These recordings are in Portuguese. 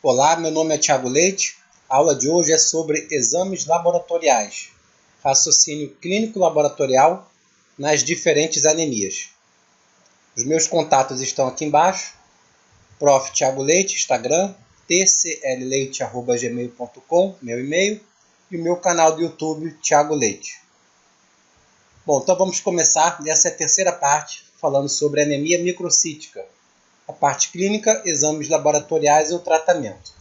Olá, meu nome é Thiago Leite. A aula de hoje é sobre exames laboratoriais, raciocínio clínico laboratorial nas diferentes anemias. Os meus contatos estão aqui embaixo. Prof. Thiago Leite, Instagram, tclleite@gmail.com, meu e-mail, e o meu canal do YouTube, Thiago Leite. Bom, então vamos começar. Essa é a terceira parte, falando sobre anemia microcítica. A parte clínica, exames laboratoriais e o tratamento.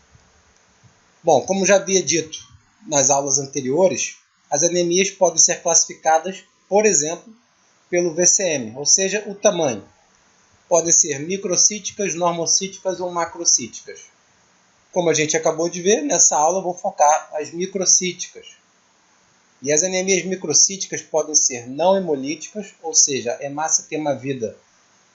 Bom, como já havia dito nas aulas anteriores, as anemias podem ser classificadas, por exemplo, pelo VCM, ou seja, o tamanho. Podem ser microcíticas, normocíticas ou macrocíticas. Como a gente acabou de ver, nessa aula eu vou focar as microcíticas. E as anemias microcíticas podem ser não hemolíticas, ou seja, a hemácia tem uma vida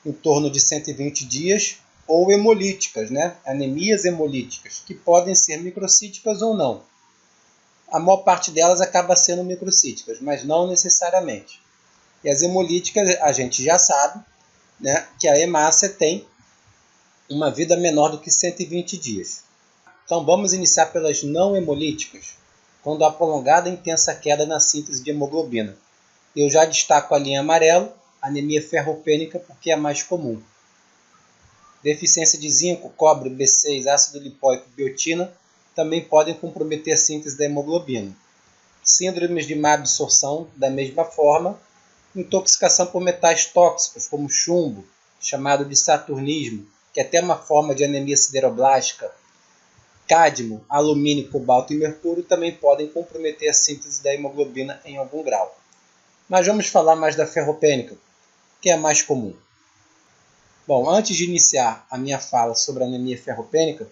em torno de 120 dias, ou hemolíticas, anemias hemolíticas, que podem ser microcíticas ou não. A maior parte delas acaba sendo microcíticas, mas não necessariamente. E as hemolíticas, a gente já sabe, que a hemácia tem uma vida menor do que 120 dias. Então vamos iniciar pelas não hemolíticas, quando há prolongada e intensa queda na síntese de hemoglobina. Eu já destaco a linha amarela, anemia ferropênica, porque é a mais comum. Deficiência de zinco, cobre, B6, ácido lipóico e biotina também podem comprometer a síntese da hemoglobina. Síndromes de má absorção, da mesma forma. Intoxicação por metais tóxicos, como chumbo, chamado de saturnismo, que é até uma forma de anemia sideroblástica. Cádmio, alumínio, cobalto e mercúrio também podem comprometer a síntese da hemoglobina em algum grau. Mas vamos falar mais da ferropênica, que é a mais comum. Bom, antes de iniciar a minha fala sobre a anemia ferropênica,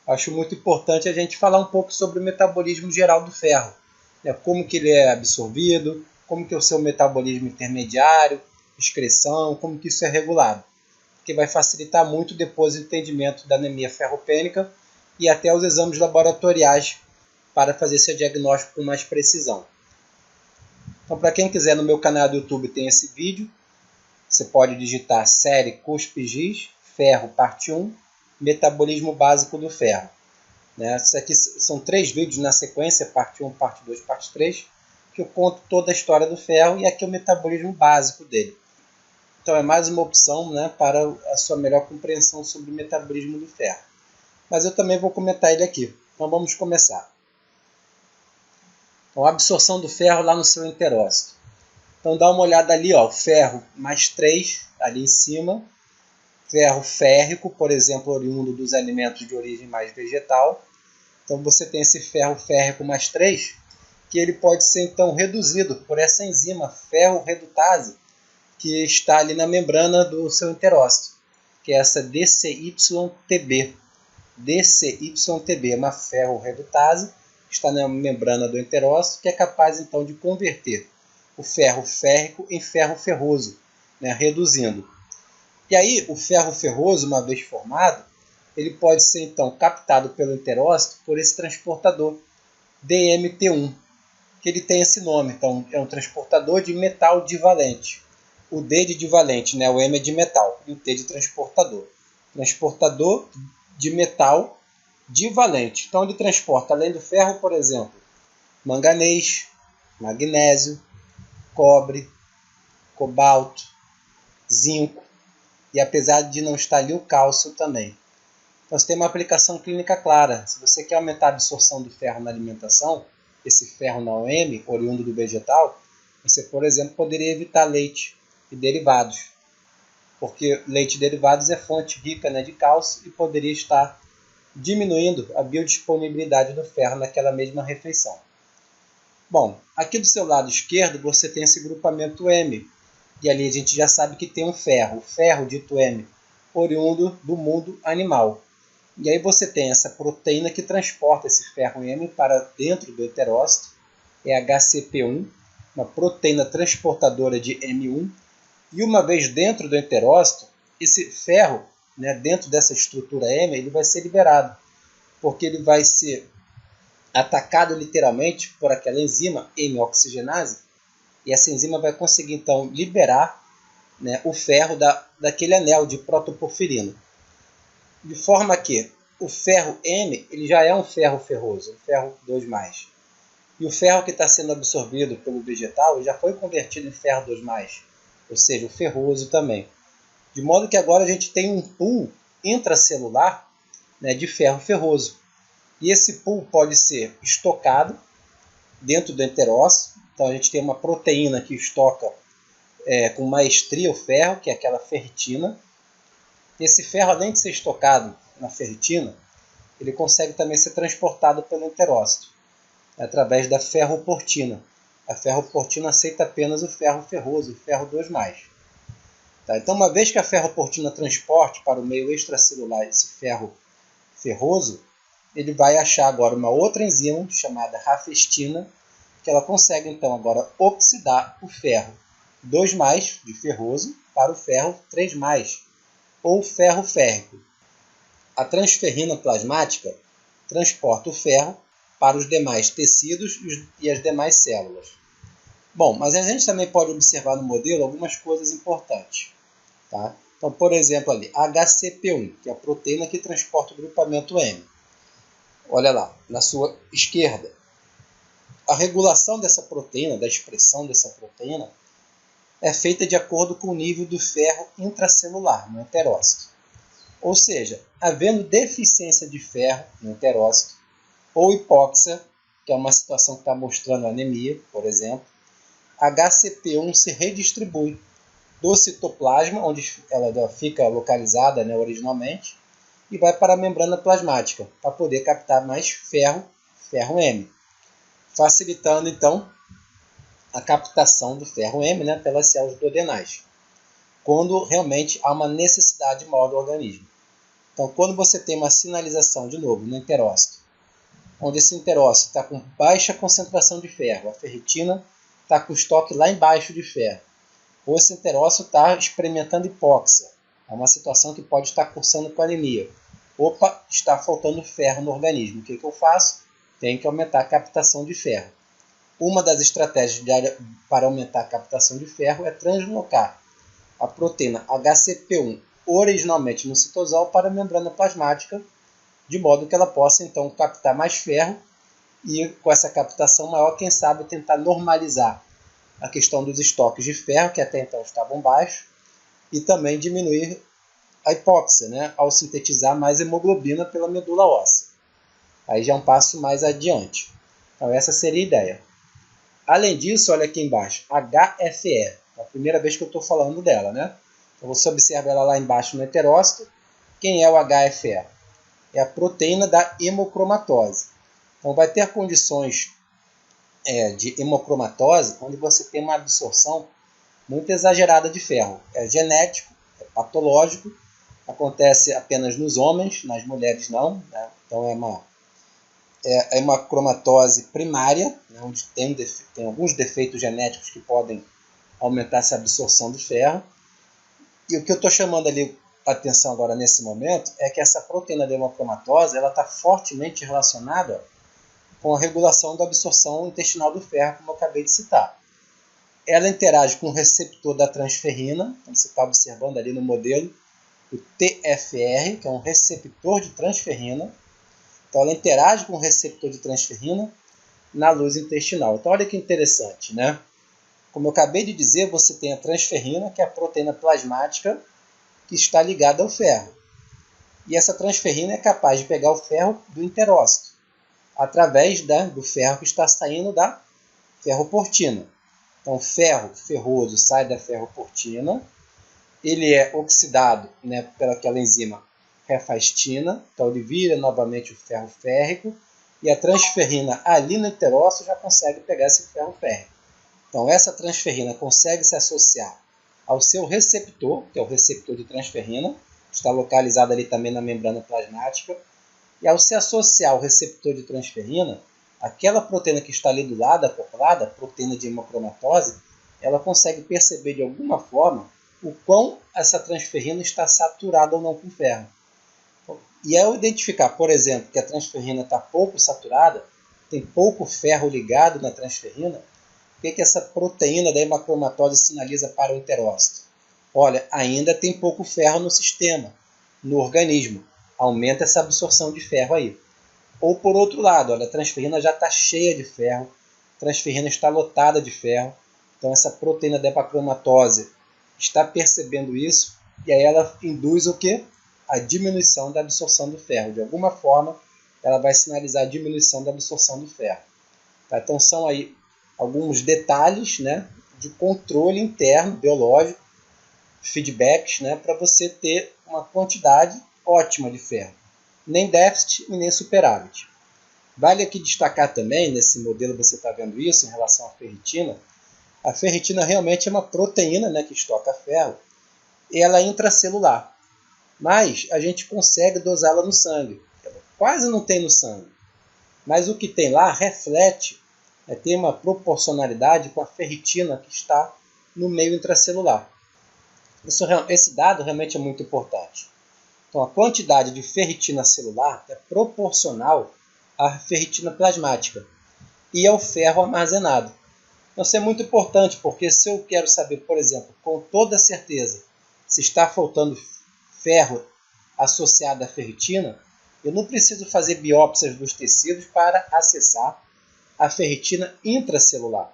acho muito importante a gente falar um pouco sobre o metabolismo geral do ferro. Como que ele é absorvido, como que é o seu metabolismo intermediário, excreção, como que isso é regulado. Que vai facilitar muito depois o entendimento da anemia ferropênica e até os exames laboratoriais para fazer esse diagnóstico com mais precisão. Então, para quem quiser, no meu canal do YouTube tem esse vídeo. Você pode digitar série CUSP-GIS, ferro, parte 1, metabolismo básico do ferro. Esses aqui são 3 vídeos na sequência, parte 1, parte 2, parte 3, que eu conto toda a história do ferro e aqui é o metabolismo básico dele. Então é mais uma opção para a sua melhor compreensão sobre o metabolismo do ferro. Mas eu também vou comentar ele aqui. Então vamos começar. Então, a absorção do ferro lá no seu enterócito. Então dá uma olhada ali, ferro mais 3 ali em cima. Ferro férrico, por exemplo, oriundo dos alimentos de origem mais vegetal. Então você tem esse ferro férrico mais 3, que ele pode ser então reduzido por essa enzima ferro-redutase, que está ali na membrana do seu enterócito, que é essa DCYTB. DCYTB é uma ferro-redutase, está na membrana do enterócito, que é capaz então de converter o ferro férrico em ferro ferroso, reduzindo. E aí o ferro ferroso, uma vez formado, ele pode ser então captado pelo enterócito por esse transportador DMT1, que ele tem esse nome. Então é um transportador de metal divalente. O D de divalente, o M é de metal e o T de transportador. Transportador de metal divalente. Então ele transporta, além do ferro, por exemplo, manganês, magnésio, cobre, cobalto, zinco e apesar de não estar ali o cálcio também. Então você tem uma aplicação clínica clara. Se você quer aumentar a absorção do ferro na alimentação, esse ferro na OM, oriundo do vegetal, você, por exemplo, poderia evitar leite e derivados, porque leite e derivados é fonte rica de cálcio e poderia estar diminuindo a biodisponibilidade do ferro naquela mesma refeição. Bom, aqui do seu lado esquerdo você tem esse grupamento M, e ali a gente já sabe que tem um ferro, o ferro dito M, oriundo do mundo animal. E aí você tem essa proteína que transporta esse ferro M para dentro do enterócito, é HCP1, uma proteína transportadora de M1, e uma vez dentro do enterócito, esse ferro, dentro dessa estrutura M, ele vai ser liberado, porque ele vai ser atacado literalmente por aquela enzima M-oxigenase, e essa enzima vai conseguir então liberar o ferro daquele anel de protoporfirina. De forma que o ferro M ele já é um ferro ferroso, um ferro 2+. E o ferro que está sendo absorvido pelo vegetal já foi convertido em ferro 2+, ou seja, o ferroso também. De modo que agora a gente tem um pool intracelular, né, de ferro ferroso. E esse pool pode ser estocado dentro do enterócito. Então a gente tem uma proteína que estoca com maestria o ferro, que é aquela ferritina. Esse ferro, além de ser estocado na ferritina, ele consegue também ser transportado pelo enterócito, através da ferroportina. A ferroportina aceita apenas o ferro ferroso, o ferro 2+. Tá? Então, uma vez que a ferroportina transporte para o meio extracelular esse ferro ferroso, ele vai achar agora uma outra enzima chamada rafestina, que ela consegue então agora oxidar o ferro 2+, de ferroso, para o ferro 3+, ou ferro férrico. A transferrina plasmática transporta o ferro para os demais tecidos e as demais células. Bom, mas a gente também pode observar no modelo algumas coisas importantes. Tá? Então, por exemplo, ali, HCP1, que é a proteína que transporta o grupamento M. Olha lá, na sua esquerda. A regulação dessa proteína, da expressão dessa proteína, é feita de acordo com o nível do ferro intracelular, no enterócito. Ou seja, havendo deficiência de ferro no enterócito, ou hipóxia, que é uma situação que está mostrando anemia, por exemplo, HCP1 se redistribui do citoplasma, onde ela fica localizada, né, originalmente, e vai para a membrana plasmática, para poder captar mais ferro, ferro M, facilitando então a captação do ferro M, né, pelas células duodenais, quando realmente há uma necessidade maior do organismo. Então, quando você tem uma sinalização, de novo, no enterócito, onde esse enterócito está com baixa concentração de ferro, a ferritina está com o estoque lá embaixo de ferro, ou esse enterócito está experimentando hipóxia, é uma situação que pode estar cursando com anemia. Opa, está faltando ferro no organismo. O que eu faço? Tenho que aumentar a captação de ferro. Uma das estratégias para aumentar a captação de ferro é translocar a proteína HCP1 originalmente no citosol para a membrana plasmática, de modo que ela possa então captar mais ferro e com essa captação maior, quem sabe, tentar normalizar a questão dos estoques de ferro, que até então estavam baixos, e também diminuir a hipóxia, né, ao sintetizar mais hemoglobina pela medula óssea. Aí já é um passo mais adiante. Então essa seria a ideia. Além disso, olha aqui embaixo, HFE. É a primeira vez que eu estou falando dela, né? Então você observa ela lá embaixo no heterócito. Quem é o HFE? É a proteína da hemocromatose. Então vai ter condições de hemocromatose onde você tem uma absorção muito exagerada de ferro. É genético, é patológico, acontece apenas nos homens, nas mulheres não, né? Então é uma cromatose primária, né, onde tem alguns defeitos genéticos que podem aumentar essa absorção de ferro. E o que eu estou chamando ali a atenção agora nesse momento é que essa proteína de hemocromatose está fortemente relacionada com a regulação da absorção intestinal do ferro, como eu acabei de citar. Ela interage com o receptor da transferrina, como você está observando ali no modelo, o TFR, que é um receptor de transferrina. Então, ela interage com o receptor de transferrina na luz intestinal. Então, olha que interessante, né? Como eu acabei de dizer, você tem a transferrina, que é a proteína plasmática que está ligada ao ferro. E essa transferrina é capaz de pegar o ferro do enterócito, através do ferro que está saindo da ferroportina. Então, ferro ferroso sai da ferroportina, ele é oxidado, né, pelaquela enzima refastina, então ele vira novamente o ferro férrico, e a transferrina ali no enterócito já consegue pegar esse ferro férrico. Então essa transferrina consegue se associar ao seu receptor, que é o receptor de transferrina, que está localizado ali também na membrana plasmática, e ao se associar ao receptor de transferrina, aquela proteína que está ali do lado acoplada, a proteína de hemocromatose, ela consegue perceber de alguma forma o quão essa transferrina está saturada ou não com ferro. E ao identificar, por exemplo, que a transferrina está pouco saturada, tem pouco ferro ligado na transferrina, o que essa proteína da hemocromatose sinaliza para o enterócito? Olha, ainda tem pouco ferro no sistema, no organismo. aumenta essa absorção de ferro aí. Ou por outro lado, olha, a transferrina já está cheia de ferro, a transferrina está lotada de ferro, então essa proteína da hepacromatose está percebendo isso e aí ela induz o quê? A diminuição da absorção do ferro. De alguma forma, ela vai sinalizar a diminuição da absorção do ferro. Tá? Então são aí alguns detalhes, né, de controle interno, biológico, feedbacks, né, para você ter uma quantidade ótima de ferro. Nem déficit e nem superávit. Vale aqui destacar também, nesse modelo você está vendo isso em relação à ferritina. A ferritina realmente é uma proteína, né, que estoca ferro e ela é intracelular. Mas a gente consegue dosá-la no sangue. Ela quase não tem no sangue. Mas o que tem lá reflete, tem uma proporcionalidade com a ferritina que está no meio intracelular. Esse dado realmente é muito importante. Então, a quantidade de ferritina celular é proporcional à ferritina plasmática e ao ferro armazenado. Então, isso é muito importante, porque se eu quero saber, por exemplo, com toda certeza, se está faltando ferro associado à ferritina, eu não preciso fazer biópsias dos tecidos para acessar a ferritina intracelular.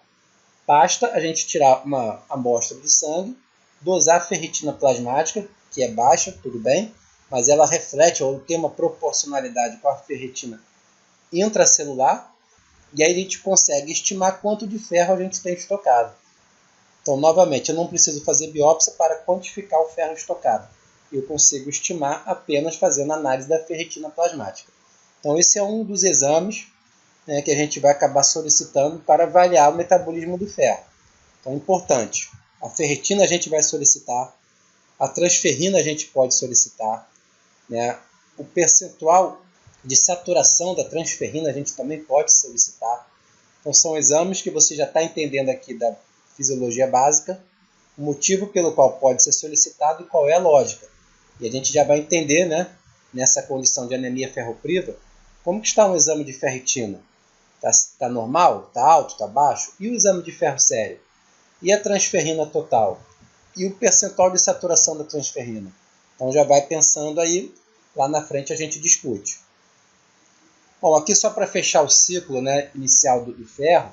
Basta a gente tirar uma amostra de sangue, dosar a ferritina plasmática, que é baixa, tudo bem, mas ela reflete ou tem uma proporcionalidade com a ferritina intracelular, e aí a gente consegue estimar quanto de ferro a gente tem estocado. Então, novamente, eu não preciso fazer biópsia para quantificar o ferro estocado. Eu consigo estimar apenas fazendo análise da ferritina plasmática. Então, esse é um dos exames, né, que a gente vai acabar solicitando para avaliar o metabolismo do ferro. Então, é importante. A ferritina a gente vai solicitar, a transferrina a gente pode solicitar, né? O percentual de saturação da transferrina a gente também pode solicitar. Então, são exames que você já está entendendo aqui da fisiologia básica, o motivo pelo qual pode ser solicitado e qual é a lógica. E a gente já vai entender, né, nessa condição de anemia ferropriva, como que está um exame de ferritina. Está normal? Está alto? Está baixo? E o exame de ferro sério? E a transferrina total? E o percentual de saturação da transferrina? Então já vai pensando aí, lá na frente a gente discute. Bom, aqui só para fechar o ciclo, né, inicial do ferro,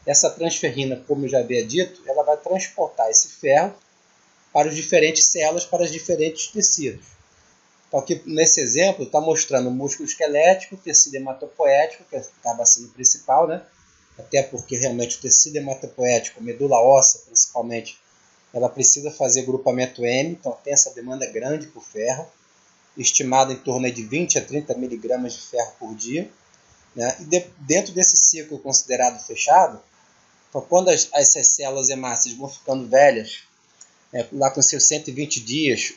essa transferrina, como eu já havia dito, ela vai transportar esse ferro para as diferentes células, para os diferentes tecidos. Então aqui nesse exemplo está mostrando o músculo esquelético, o tecido hematopoético, que acaba sendo o principal, né? Até porque realmente o tecido hematopoético, a medula óssea principalmente, ela precisa fazer grupamento M, então tem essa demanda grande por ferro, estimada em torno de 20 a 30 miligramas de ferro por dia. Né? E dentro desse ciclo considerado fechado, então, quando essas células hemácias vão ficando velhas, né, lá com seus 120 dias,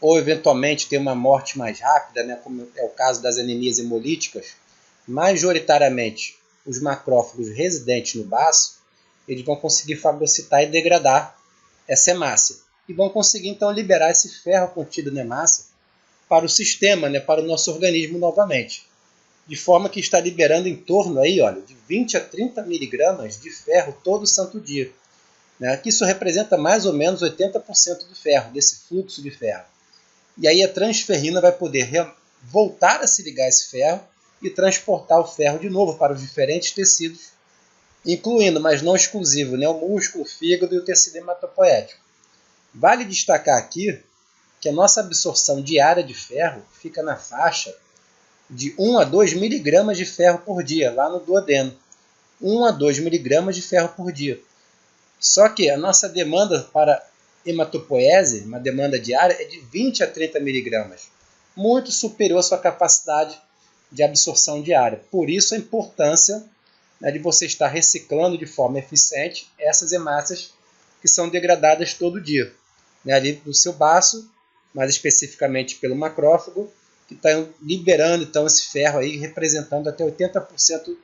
ou eventualmente ter uma morte mais rápida, né, como é o caso das anemias hemolíticas, majoritariamente os macrófagos residentes no baço, eles vão conseguir fagocitar e degradar essa hemácia. E vão conseguir então liberar esse ferro contido na hemácia para o sistema, né, para o nosso organismo novamente. De forma que está liberando em torno aí, olha, de 20 a 30 miligramas de ferro todo santo dia. Né, que isso representa mais ou menos 80% do ferro, desse fluxo de ferro. E aí a transferrina vai poder voltar a se ligar a esse ferro e transportar o ferro de novo para os diferentes tecidos, incluindo, mas não exclusivo, né, o músculo, o fígado e o tecido hematopoético. Vale destacar aqui que a nossa absorção diária de ferro fica na faixa de 1 a 2 miligramas de ferro por dia, lá no duodeno. 1 a 2 miligramas de ferro por dia. Só que a nossa demanda para hematopoese, uma demanda diária, é de 20 a 30 miligramas, muito superior à sua capacidade de absorção diária. Por isso a importância, né, de você estar reciclando de forma eficiente essas hemácias que são degradadas todo dia. Né, ali no seu baço, mais especificamente pelo macrófago, que está liberando então esse ferro aí, representando até 80%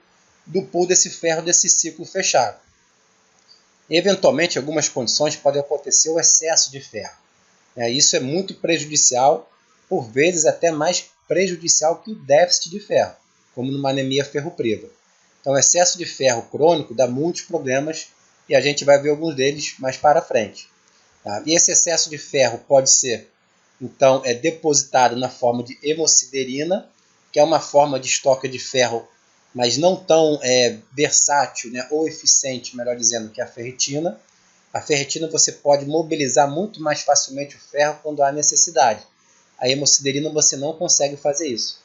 do pool desse ferro desse ciclo fechado. Eventualmente, em algumas condições, pode acontecer o excesso de ferro. Isso é muito prejudicial, por vezes até mais prejudicial que o déficit de ferro, como numa anemia ferropriva. Então, o excesso de ferro crônico dá muitos problemas e a gente vai ver alguns deles mais para frente. E esse excesso de ferro pode ser então é depositado na forma de hemosiderina, que é uma forma de estoque de ferro, mas não tão versátil, né, ou eficiente, melhor dizendo, que a ferritina. A ferritina você pode mobilizar muito mais facilmente o ferro quando há necessidade. A hemosiderina você não consegue fazer isso.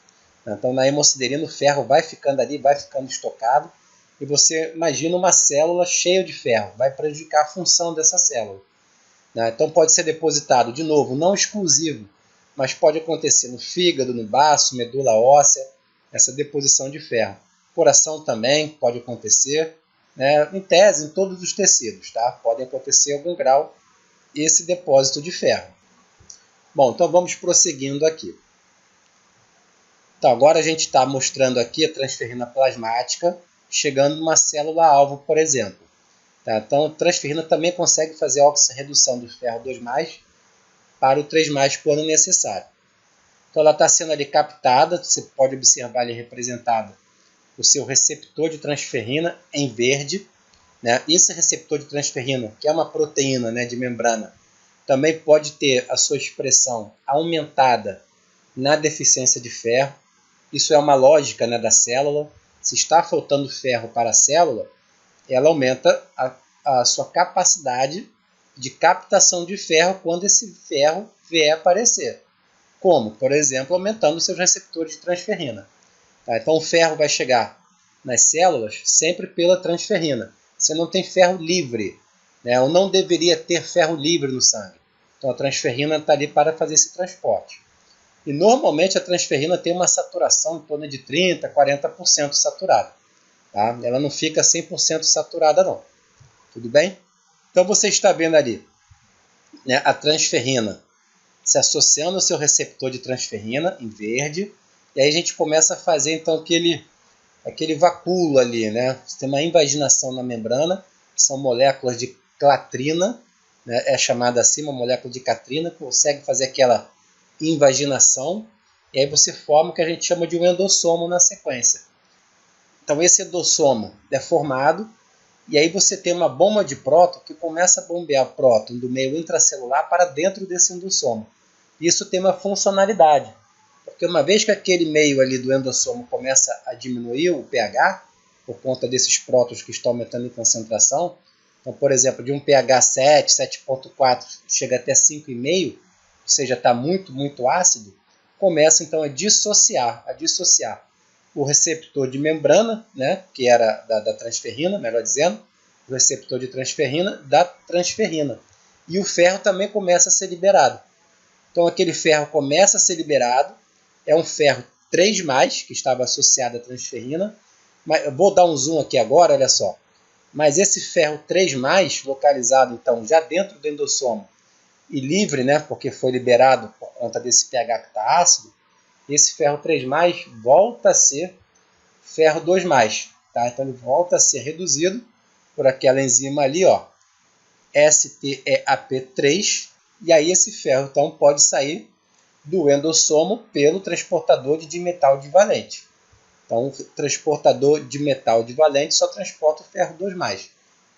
Então na hemosiderina o ferro vai ficando ali, vai ficando estocado, e você imagina uma célula cheia de ferro, vai prejudicar a função dessa célula. Então pode ser depositado, de novo, não exclusivo, mas pode acontecer no fígado, no baço, medula óssea, essa deposição de ferro. Coração também pode acontecer, né? Em tese, em todos os tecidos, tá? Pode acontecer em algum grau esse depósito de ferro. Bom, então vamos prosseguindo aqui. Então agora a gente está mostrando aqui a transferrina plasmática chegando numa célula-alvo, por exemplo. Tá? Então a transferrina também consegue fazer a oxirredução do ferro 2+, para o 3+, quando necessário. Então ela está sendo ali captada, você pode observar ali representada o seu receptor de transferrina em verde. Né? Esse receptor de transferrina, que é uma proteína, né, de membrana, também pode ter a sua expressão aumentada na deficiência de ferro. Isso é uma lógica, né, da célula. Se está faltando ferro para a célula, ela aumenta a sua capacidade de captação de ferro quando esse ferro vier aparecer. Como, por exemplo, aumentando seus receptores de transferrina. Tá? Então o ferro vai chegar nas células sempre pela transferrina. Você não tem ferro livre, né? Ou não deveria ter ferro livre no sangue. Então a transferrina está ali para fazer esse transporte. E normalmente a transferrina tem uma saturação em torno de 30%, 40% saturada. Tá? Ela não fica 100% saturada não. Tudo bem? Então você está vendo ali, né, a transferrina se associando ao seu receptor de transferrina em verde. E aí a gente começa a fazer então aquele vacúolo ali, né? Você tem uma invaginação na membrana, são moléculas de clatrina, né? É chamada assim, uma molécula de clatrina, que consegue fazer aquela invaginação, e aí você forma o que a gente chama de um endossomo na sequência. Então esse endossomo é formado, e aí você tem uma bomba de próton que começa a bombear o próton do meio intracelular para dentro desse endossomo. Isso tem uma funcionalidade, porque uma vez que aquele meio ali do endossomo começa a diminuir o pH, por conta desses prótons que estão aumentando em concentração, então, por exemplo, de um pH 7, 7,4 chega até 5,5, ou seja, está muito, muito ácido, começa então a dissociar o receptor de membrana, né, que era da transferrina, melhor dizendo, o receptor de transferrina da transferrina. E o ferro também começa a ser liberado. Então aquele ferro começa a ser liberado, é um ferro 3+, que estava associado à transferrina. Mas eu vou dar um zoom aqui agora, olha só. Mas esse ferro 3+, localizado então já dentro do endossomo e livre, né, porque foi liberado por conta desse pH que está ácido, esse ferro 3+, volta a ser ferro 2+. Tá? Então ele volta a ser reduzido por aquela enzima ali, ó, STEAP3, e aí esse ferro então pode sair do endossomo pelo transportador de dimetal divalente. Então o transportador de metal divalente só transporta o ferro 2+.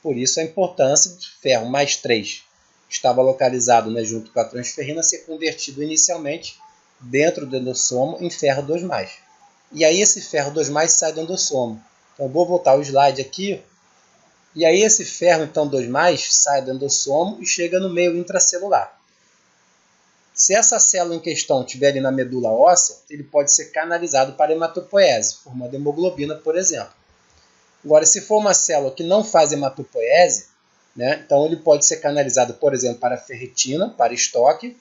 Por isso a importância do ferro mais 3 estava localizado, né, junto com a transferrina, ser convertido inicialmente dentro do endossomo em ferro 2+. E aí esse ferro 2+ sai do endossomo. Então eu vou voltar o slide aqui. E aí esse ferro então 2+ sai do endossomo e chega no meio intracelular. Se essa célula em questão estiver ali na medula óssea, ele pode ser canalizado para hematopoese, formando hemoglobina, por exemplo. Agora, se for uma célula que não faz hematopoese, né, então ele pode ser canalizado, por exemplo, para ferritina, para estoque,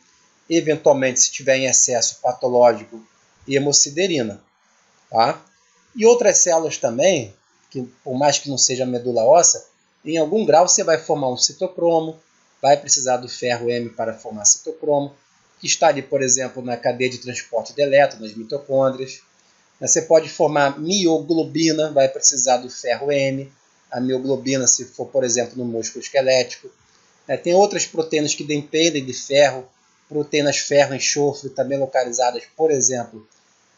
eventualmente, se tiver em excesso patológico, hemosiderina. Tá? E outras células também, que por mais que não seja medula óssea, em algum grau você vai formar um citocromo, vai precisar do ferro M para formar citocromo, que está ali, por exemplo, na cadeia de transporte de elétrons, nas mitocôndrias. Você pode formar mioglobina, vai precisar do ferro M, a mioglobina se for, por exemplo, no músculo esquelético. Tem outras proteínas que dependem de ferro, proteínas ferro-enxofre, também localizadas, por exemplo,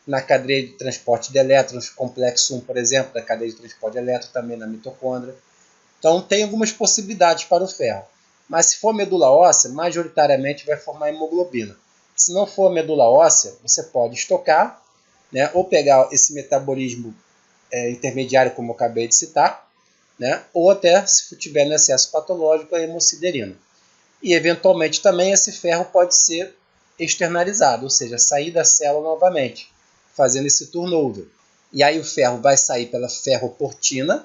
na cadeia de transporte de elétrons, complexo 1, por exemplo, da cadeia de transporte de elétrons, também na mitocôndria. Então, tem algumas possibilidades para o ferro. Mas se for medula óssea, majoritariamente vai formar hemoglobina. Se não for a medula óssea, você pode estocar, né, ou pegar esse metabolismo intermediário, como eu acabei de citar, né, ou até, se tiver no excesso patológico, a hemosiderina. E, eventualmente, também esse ferro pode ser externalizado, ou seja, sair da célula novamente, fazendo esse turnover. E aí o ferro vai sair pela ferroportina,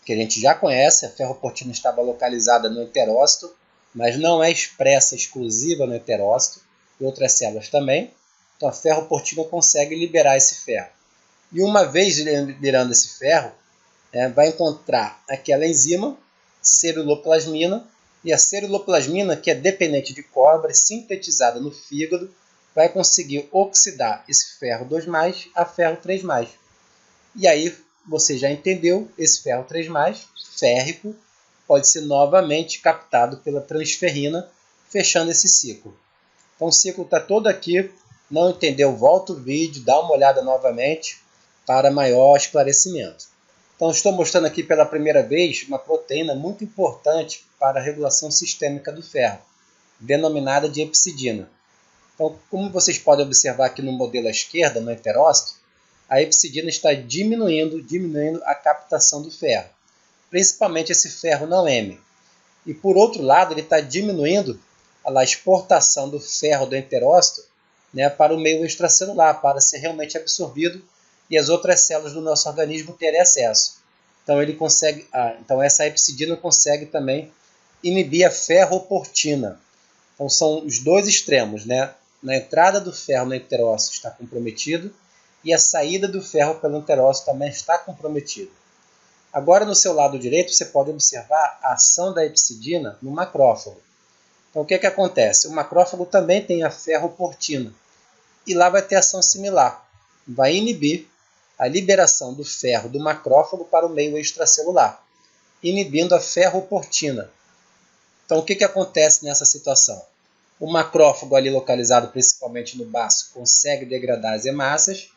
que a gente já conhece. A ferroportina estava localizada no enterócito, mas não é expressa exclusiva no enterócito, e outras células também. Então a ferroportina consegue liberar esse ferro. E uma vez liberando esse ferro, vai encontrar aquela enzima, ceruloplasmina, e a ceruloplasmina, que é dependente de cobre, sintetizada no fígado, vai conseguir oxidar esse ferro 2+, a ferro 3+. E aí, você já entendeu, esse ferro 3+, férrico, pode ser novamente captado pela transferrina, fechando esse ciclo. Então o ciclo está todo aqui. Não entendeu? Volta o vídeo, dá uma olhada novamente para maior esclarecimento. Então estou mostrando aqui pela primeira vez uma proteína muito importante para a regulação sistêmica do ferro, denominada de epsidina. Então, como vocês podem observar aqui no modelo à esquerda, no enterócito, a epsidina está diminuindo a captação do ferro, principalmente esse ferro não M. E por outro lado, ele está diminuindo a exportação do ferro do enterócito, né, para o meio extracelular, para ser realmente absorvido e as outras células do nosso organismo terem acesso. Então ele consegue, então essa epsidina consegue também inibir a ferroportina. Então são os dois extremos, né? Na entrada do ferro no enterócito está comprometido e a saída do ferro pelo enterócito também está comprometida. Agora no seu lado direito você pode observar a ação da epsidina no macrófago. Então o que acontece? O macrófago também tem a ferroportina e lá vai ter ação similar. Vai inibir a liberação do ferro do macrófago para o meio extracelular, inibindo a ferroportina. Então o que acontece nessa situação? O macrófago ali localizado principalmente no baço consegue degradar as hemácias,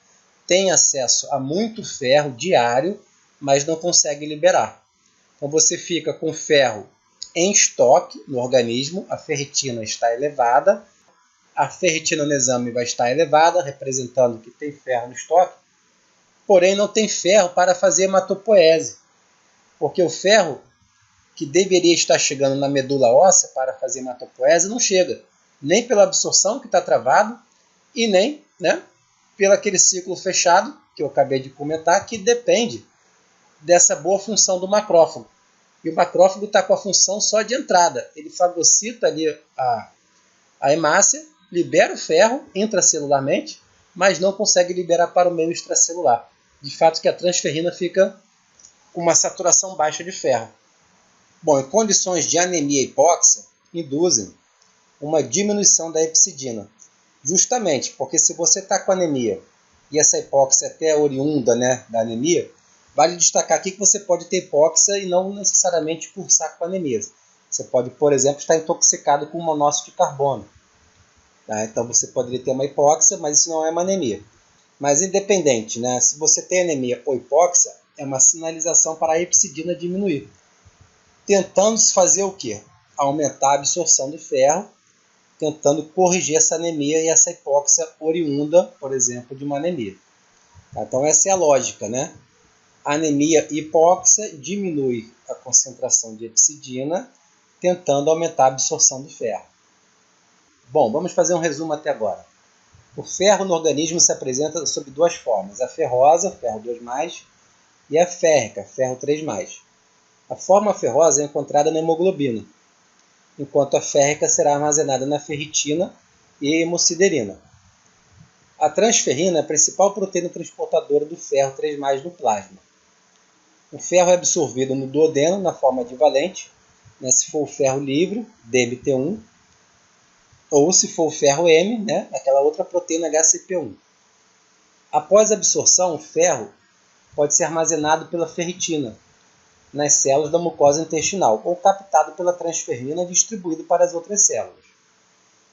tem acesso a muito ferro diário, mas não consegue liberar. Então você fica com ferro em estoque no organismo, a ferritina está elevada, a ferritina no exame vai estar elevada, representando que tem ferro no estoque, porém não tem ferro para fazer hematopoese, porque o ferro que deveria estar chegando na medula óssea para fazer hematopoese não chega, nem pela absorção que está travado e nem, né, pelo aquele ciclo fechado que eu acabei de comentar, que depende dessa boa função do macrófago. E o macrófago está com a função só de entrada. Ele fagocita ali a hemácia, libera o ferro intracelularmente, mas não consegue liberar para o meio extracelular. De fato que a transferrina fica com uma saturação baixa de ferro. Bom, em condições de anemia e hipóxia, induzem uma diminuição da epsidina. Justamente porque se você está com anemia e essa hipóxia até oriunda, né, da anemia, vale destacar aqui que você pode ter hipóxia e não necessariamente cursar com anemia. Você pode, por exemplo, estar intoxicado com monóxido de carbono. Tá? Então você poderia ter uma hipóxia, mas isso não é uma anemia. Mas independente, né, se você tem anemia ou hipóxia, é uma sinalização para a epsidina diminuir. Tentando se fazer o quê? Aumentar a absorção do ferro, tentando corrigir essa anemia e essa hipóxia oriunda, por exemplo, de uma anemia. Tá? Então essa é a lógica, né? Anemia e hipóxia diminui a concentração de epsidina, tentando aumentar a absorção do ferro. Bom, vamos fazer um resumo até agora. O ferro no organismo se apresenta sob duas formas, a ferrosa, ferro 2+, e a férrica, ferro 3+. A forma ferrosa é encontrada na hemoglobina, enquanto a férrica será armazenada na ferritina e hemosiderina. A transferrina é a principal proteína transportadora do ferro 3+, no plasma. O ferro é absorvido no duodeno na forma divalente, né, se for o ferro livre, DMT1, ou se for o ferro M, né, aquela outra proteína HCP1. Após a absorção, o ferro pode ser armazenado pela ferritina nas células da mucosa intestinal ou captado pela transferrina e distribuído para as outras células.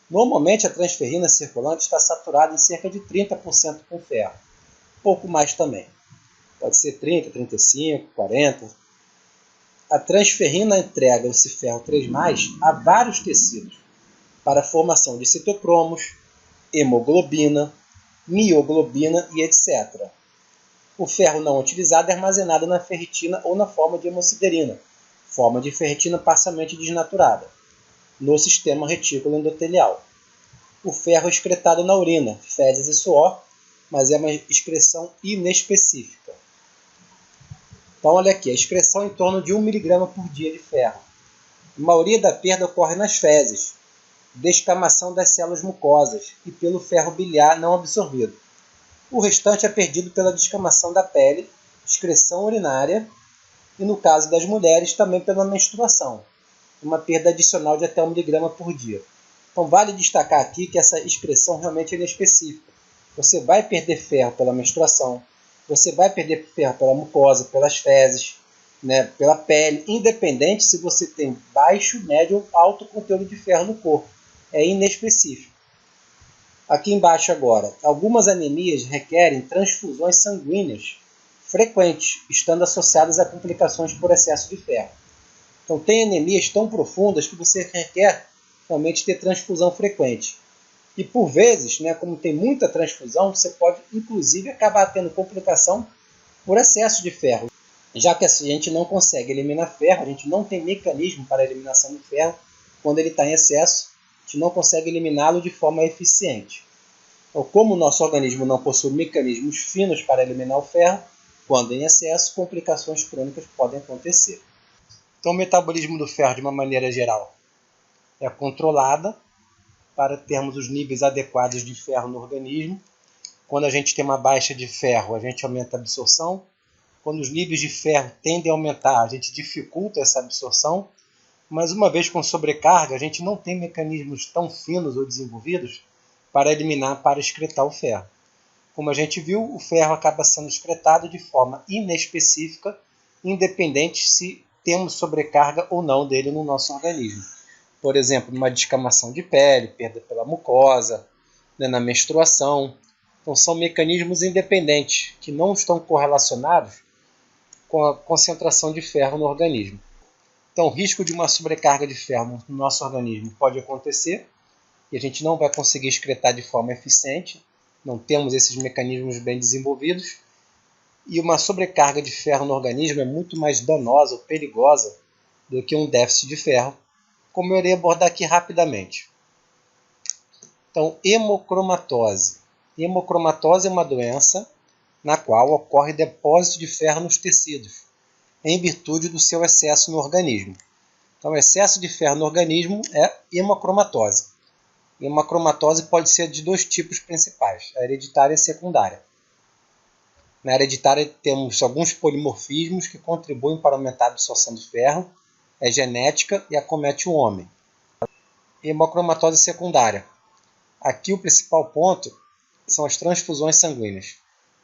Normalmente a transferrina circulante está saturada em cerca de 30% com ferro, pouco mais também. Pode ser 30, 35, 40. A transferrina entrega esse ferro 3+, a vários tecidos, para a formação de citocromos, hemoglobina, mioglobina e etc. O ferro não utilizado é armazenado na ferritina ou na forma de hemosiderina, forma de ferritina parcialmente desnaturada, no sistema retículo endotelial. O ferro é excretado na urina, fezes e suor, mas é uma excreção inespecífica. Então, olha aqui, a excreção é em torno de 1 mg por dia de ferro. A maioria da perda ocorre nas fezes, descamação das células mucosas e pelo ferro biliar não absorvido. O restante é perdido pela descamação da pele, excreção urinária e, no caso das mulheres, também pela menstruação, uma perda adicional de até 1 mg por dia. Então, vale destacar aqui que essa excreção realmente é inespecífica. Você vai perder ferro pela menstruação, você vai perder ferro pela mucosa, pelas fezes, né, pela pele, independente se você tem baixo, médio ou alto conteúdo de ferro no corpo. É inespecífico. Aqui embaixo agora, algumas anemias requerem transfusões sanguíneas frequentes, estando associadas a complicações por excesso de ferro. Então, tem anemias tão profundas que você requer realmente ter transfusão frequente. E por vezes, né, como tem muita transfusão, você pode inclusive acabar tendo complicação por excesso de ferro. Já que a gente não consegue eliminar ferro, a gente não tem mecanismo para a eliminação do ferro quando ele está em excesso, a gente não consegue eliminá-lo de forma eficiente. Então, como o nosso organismo não possui mecanismos finos para eliminar o ferro, quando em excesso, complicações crônicas podem acontecer. Então, o metabolismo do ferro, de uma maneira geral, é controlada para termos os níveis adequados de ferro no organismo. Quando a gente tem uma baixa de ferro, a gente aumenta a absorção. Quando os níveis de ferro tendem a aumentar, a gente dificulta essa absorção. Mas uma vez com sobrecarga, a gente não tem mecanismos tão finos ou desenvolvidos para eliminar, para excretar o ferro. Como a gente viu, o ferro acaba sendo excretado de forma inespecífica, independente se temos sobrecarga ou não dele no nosso organismo. Por exemplo, numa descamação de pele, perda pela mucosa, né, na menstruação. Então, são mecanismos independentes que não estão correlacionados com a concentração de ferro no organismo. Então, o risco de uma sobrecarga de ferro no nosso organismo pode acontecer e a gente não vai conseguir excretar de forma eficiente, não temos esses mecanismos bem desenvolvidos, e uma sobrecarga de ferro no organismo é muito mais danosa ou perigosa do que um déficit de ferro, como eu irei abordar aqui rapidamente. Então, hemocromatose. Hemocromatose é uma doença na qual ocorre depósito de ferro nos tecidos, em virtude do seu excesso no organismo. Então, o excesso de ferro no organismo é hemocromatose. Hemocromatose pode ser de dois tipos principais, a hereditária e a secundária. Na hereditária temos alguns polimorfismos que contribuem para aumentar a absorção de ferro, é genética e acomete o homem. Hemocromatose secundária. Aqui o principal ponto são as transfusões sanguíneas.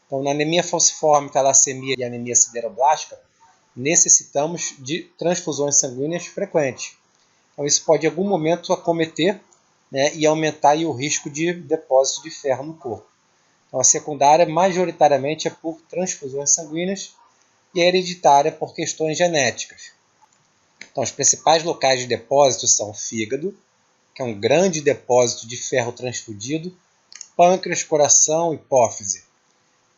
Então, na anemia falciforme, talassemia e anemia sideroblástica, necessitamos de transfusões sanguíneas frequentes. Então, isso pode em algum momento acometer, né, e aumentar aí o risco de depósito de ferro no corpo. Então, a secundária majoritariamente é por transfusões sanguíneas e a hereditária por questões genéticas. Então, os principais locais de depósito são o fígado, que é um grande depósito de ferro transfundido, pâncreas, coração, hipófise,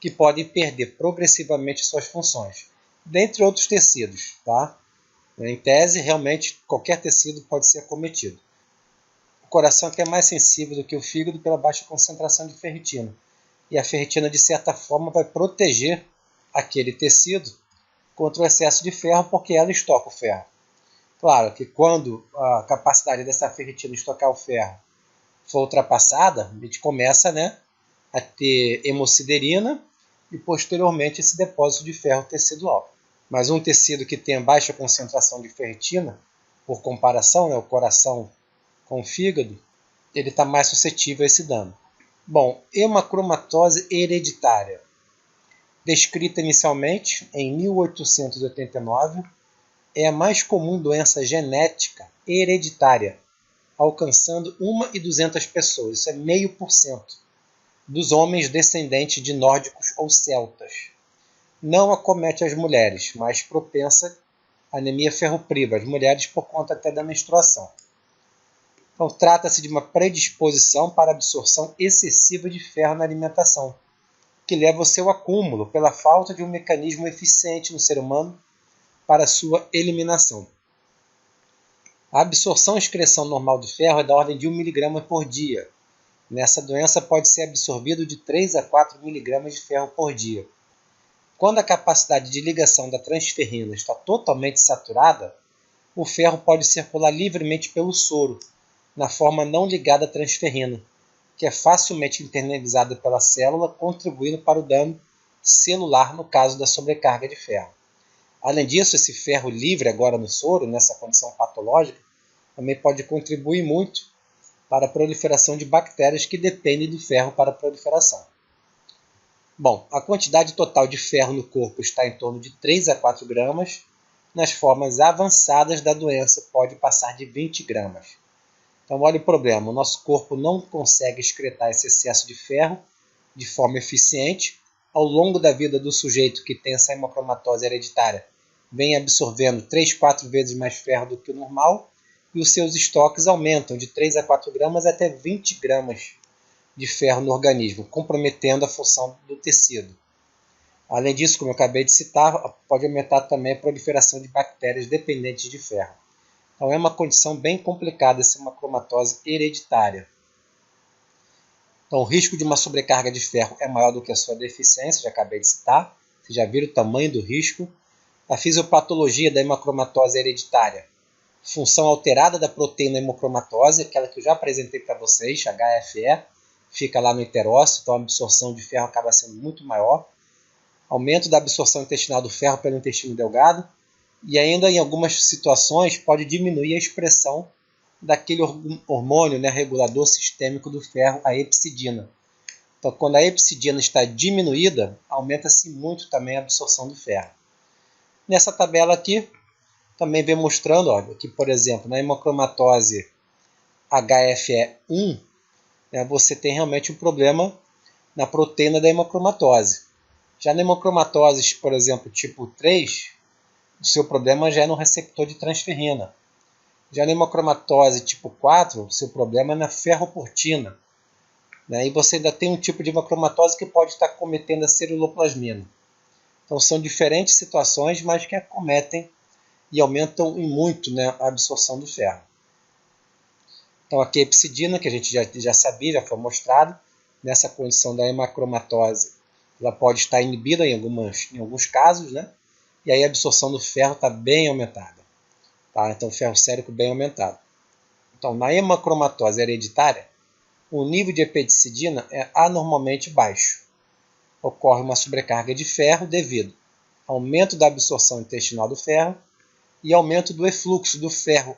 que podem perder progressivamente suas funções, dentre outros tecidos. Tá? Em tese, realmente, qualquer tecido pode ser acometido. O coração é mais sensível do que o fígado pela baixa concentração de ferritina. E a ferritina, de certa forma, vai proteger aquele tecido contra o excesso de ferro, porque ela estoca o ferro. Claro que quando a capacidade dessa ferritina estocar o ferro for ultrapassada, a gente começa, né, a ter hemosiderina e posteriormente esse depósito de ferro tecidual. Mas um tecido que tenha baixa concentração de ferritina, por comparação, né, o coração com o fígado, ele está mais suscetível a esse dano. Bom, hemocromatose hereditária. Descrita inicialmente em 1889, é a mais comum doença genética hereditária, alcançando 1 em 200 pessoas, isso é 0,5%, dos homens descendentes de nórdicos ou celtas. Não acomete as mulheres, mas propensa à anemia ferropriva, as mulheres por conta até da menstruação. Então, trata-se de uma predisposição para a absorção excessiva de ferro na alimentação, que leva ao seu acúmulo pela falta de um mecanismo eficiente no ser humano para sua eliminação. A absorção e excreção normal de ferro é da ordem de 1 mg por dia. Nessa doença pode ser absorvido de 3 a 4 mg de ferro por dia. Quando a capacidade de ligação da transferrina está totalmente saturada, o ferro pode circular livremente pelo soro, na forma não ligada à transferrina, que é facilmente internalizada pela célula, contribuindo para o dano celular no caso da sobrecarga de ferro. Além disso, esse ferro livre agora no soro, nessa condição patológica, também pode contribuir muito para a proliferação de bactérias que dependem do ferro para a proliferação. Bom, a quantidade total de ferro no corpo está em torno de 3 a 4 gramas. Nas formas avançadas da doença pode passar de 20 gramas. Então, olha o problema. O nosso corpo não consegue excretar esse excesso de ferro de forma eficiente. Ao longo da vida do sujeito que tem essa hemocromatose hereditária, vem absorvendo 3, 4 vezes mais ferro do que o normal e os seus estoques aumentam de 3 a 4 gramas até 20 gramas de ferro no organismo, comprometendo a função do tecido. Além disso, como eu acabei de citar, pode aumentar também a proliferação de bactérias dependentes de ferro. Então é uma condição bem complicada essa hemocromatose hereditária. Então o risco de uma sobrecarga de ferro é maior do que a sua deficiência, já acabei de citar. Vocês já viram o tamanho do risco. A fisiopatologia da hemocromatose hereditária. Função alterada da proteína hemocromatose, aquela que eu já apresentei para vocês, HFE, fica lá no enterócito, então a absorção de ferro acaba sendo muito maior. Aumento da absorção intestinal do ferro pelo intestino delgado. E ainda em algumas situações pode diminuir a expressão daquele hormônio, regulador sistêmico do ferro, a hepcidina. Então, quando a hepcidina está diminuída, aumenta-se muito também a absorção do ferro. Nessa tabela aqui, também vem mostrando que, por exemplo, na hemocromatose HFE1, você tem realmente um problema na proteína da hemocromatose. Já na hemocromatose, por exemplo, tipo 3, o seu problema já é no receptor de transferrina. Já na hemocromatose tipo 4, o seu problema é na ferroportina. E você ainda tem um tipo de hemocromatose que pode estar cometendo a ceruloplasmina. Então são diferentes situações, mas que acometem e aumentam em muito a absorção do ferro. Então aqui a hepcidina, que a gente já sabia, já foi mostrado, nessa condição da hemocromatose, ela pode estar inibida em alguns casos, e aí a absorção do ferro está bem aumentada. Então o ferro sérico bem aumentado. Então na hemocromatose hereditária, o nível de hepcidina é anormalmente baixo. Ocorre uma sobrecarga de ferro devido ao aumento da absorção intestinal do ferro e aumento do efluxo do ferro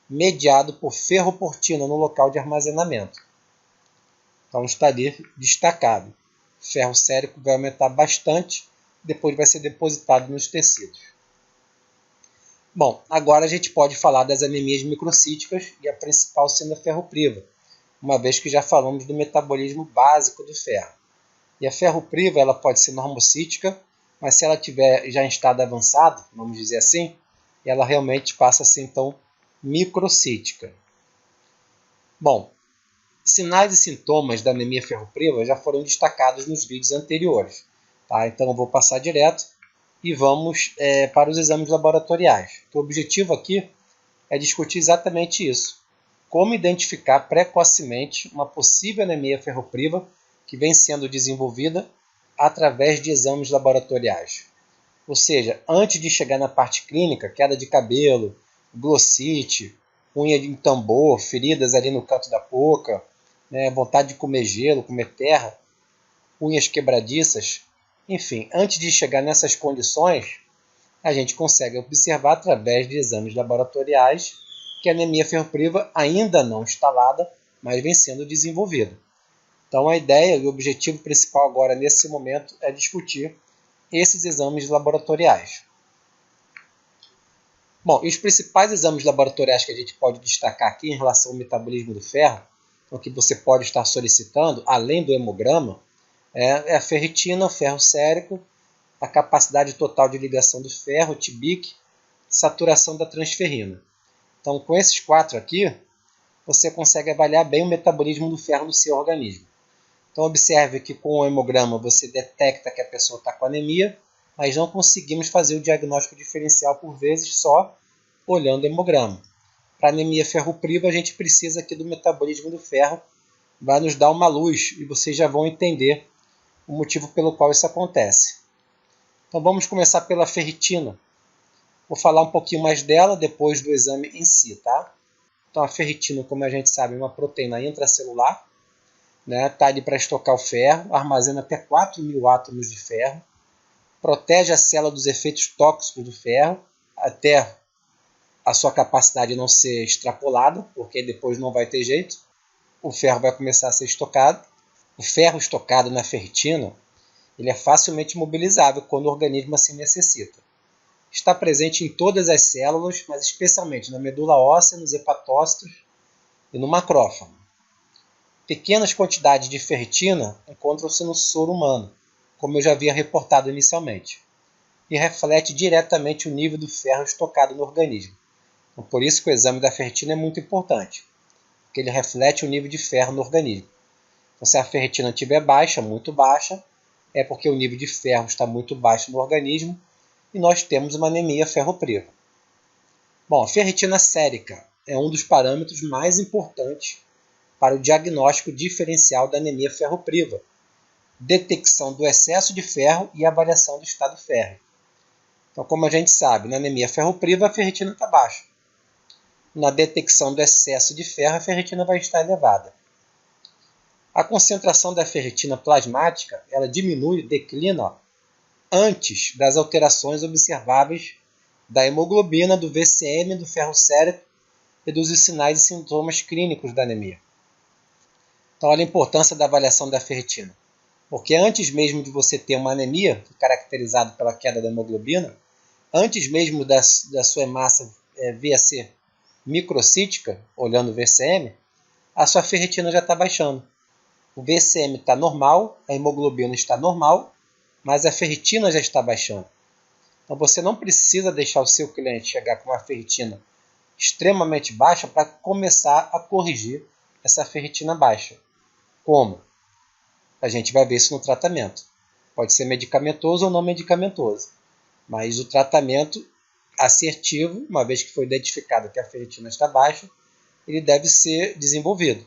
mediado por ferroportina no local de armazenamento. Então está ali destacado. O ferro sérico vai aumentar bastante, depois vai ser depositado nos tecidos. Bom, agora a gente pode falar das anemias microcíticas e a principal sendo a ferropriva, uma vez que já falamos do metabolismo básico do ferro. E a ferropriva ela pode ser normocítica, mas se ela estiver já em estado avançado, vamos dizer assim, ela realmente passa a ser então microcítica. Bom, sinais e sintomas da anemia ferropriva já foram destacados nos vídeos anteriores. Então eu vou passar direto e vamos para os exames laboratoriais. O objetivo aqui é discutir exatamente isso. Como identificar precocemente uma possível anemia ferropriva que vem sendo desenvolvida através de exames laboratoriais. Ou seja, antes de chegar na parte clínica, queda de cabelo, glossite, unha de tambor, feridas ali no canto da boca, vontade de comer gelo, comer terra, unhas quebradiças, enfim, antes de chegar nessas condições, a gente consegue observar através de exames laboratoriais que a anemia ferropriva ainda não instalada, mas vem sendo desenvolvida. Então a ideia e o objetivo principal agora nesse momento é discutir esses exames laboratoriais. Bom, e os principais exames laboratoriais que a gente pode destacar aqui em relação ao metabolismo do ferro, o que você pode estar solicitando, além do hemograma, é a ferritina, o ferro sérico, a capacidade total de ligação do ferro, o TBIC, saturação da transferrina. Então, com esses 4 aqui, você consegue avaliar bem o metabolismo do ferro no seu organismo. Então observe que com o hemograma você detecta que a pessoa está com anemia, mas não conseguimos fazer o diagnóstico diferencial por vezes só olhando o hemograma. Para anemia ferropriva a gente precisa aqui do metabolismo do ferro, vai nos dar uma luz e vocês já vão entender o motivo pelo qual isso acontece. Então vamos começar pela ferritina. Vou falar um pouquinho mais dela depois do exame em si, tá? Então a ferritina, como a gente sabe, é uma proteína intracelular, né? Tá ali para estocar o ferro, armazena até 4.000 átomos de ferro, protege a célula dos efeitos tóxicos do ferro, até a sua capacidade não ser extrapolada, porque depois não vai ter jeito, o ferro vai começar a ser estocado. O ferro estocado na ferritina, ele é facilmente mobilizável quando o organismo assim necessita. Está presente em todas as células, mas especialmente na medula óssea, nos hepatócitos e no macrófago. Pequenas quantidades de ferritina encontram-se no soro humano, como eu já havia reportado inicialmente, e reflete diretamente o nível do ferro estocado no organismo. Então, por isso que o exame da ferritina é muito importante, porque ele reflete o nível de ferro no organismo. Então, se a ferritina estiver baixa, muito baixa, é porque o nível de ferro está muito baixo no organismo e nós temos uma anemia ferropriva. Bom, a ferritina sérica é um dos parâmetros mais importantes para o diagnóstico diferencial da anemia ferropriva, detecção do excesso de ferro e avaliação do estado férreo. Então, como a gente sabe, na anemia ferropriva a ferritina está baixa. Na detecção do excesso de ferro, a ferritina vai estar elevada. A concentração da ferritina plasmática ela diminui, declina antes das alterações observáveis da hemoglobina, do VCM, do ferro sérico e dos sinais e sintomas clínicos da anemia. Então, olha a importância da avaliação da ferritina. Porque antes mesmo de você ter uma anemia, caracterizada pela queda da hemoglobina, antes mesmo da sua hemácia vir a ser microcítica, olhando o VCM, a sua ferritina já está baixando. O VCM está normal, a hemoglobina está normal, mas a ferritina já está baixando. Então você não precisa deixar o seu cliente chegar com uma ferritina extremamente baixa para começar a corrigir essa ferritina baixa. Como? A gente vai ver isso no tratamento. Pode ser medicamentoso ou não medicamentoso. Mas o tratamento assertivo, uma vez que foi identificado que a ferritina está baixa, ele deve ser desenvolvido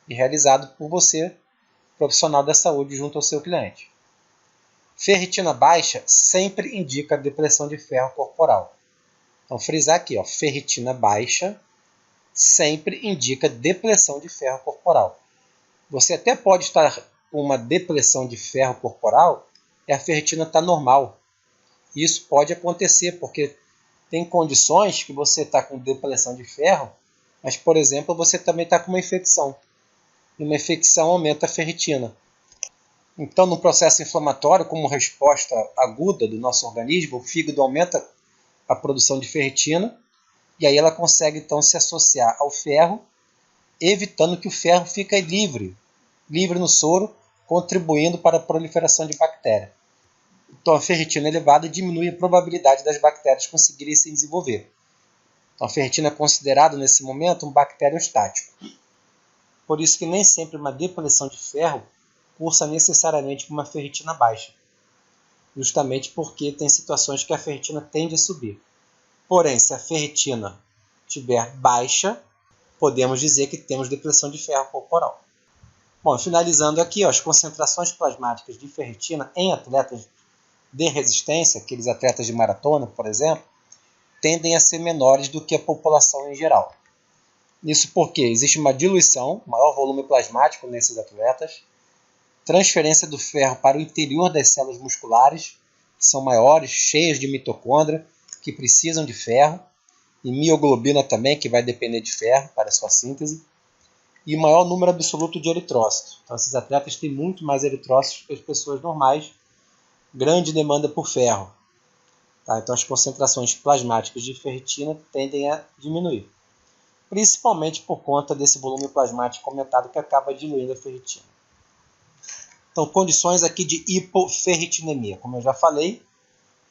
e realizado por você, profissional da saúde, junto ao seu cliente. Ferritina baixa sempre indica depressão de ferro corporal. Então, frisar aqui, ó, ferritina baixa sempre indica depressão de ferro corporal. Você até pode estar com uma depressão de ferro corporal e a ferritina está normal. Isso pode acontecer, porque tem condições que você está com depressão de ferro, mas, por exemplo, você também está com uma infecção. E uma infecção aumenta a ferritina. Então, no processo inflamatório, como resposta aguda do nosso organismo, o fígado aumenta a produção de ferritina e aí ela consegue, então, se associar ao ferro, evitando que o ferro fique livre no soro, contribuindo para a proliferação de bactérias. Então, a ferritina elevada diminui a probabilidade das bactérias conseguirem se desenvolver. Então, a ferritina é considerada, nesse momento, um bacteriostático. Por isso que nem sempre uma depressão de ferro cursa necessariamente com uma ferritina baixa. Justamente porque tem situações que a ferritina tende a subir. Porém, se a ferritina estiver baixa, podemos dizer que temos depressão de ferro corporal. Bom, finalizando aqui, ó, as concentrações plasmáticas de ferritina em atletas de resistência, aqueles atletas de maratona, por exemplo, tendem a ser menores do que a população em geral. Isso porque existe uma diluição, maior volume plasmático nesses atletas, transferência do ferro para o interior das células musculares, que são maiores, cheias de mitocôndria, que precisam de ferro, e mioglobina também, que vai depender de ferro para a sua síntese, e maior número absoluto de eritrócitos. Então, esses atletas têm muito mais eritrócitos que as pessoas normais, grande demanda por ferro. Tá? Então, as concentrações plasmáticas de ferritina tendem a diminuir, principalmente por conta desse volume plasmático aumentado que acaba diluindo a ferritina. Então, condições aqui de hipoferritinemia. Como eu já falei,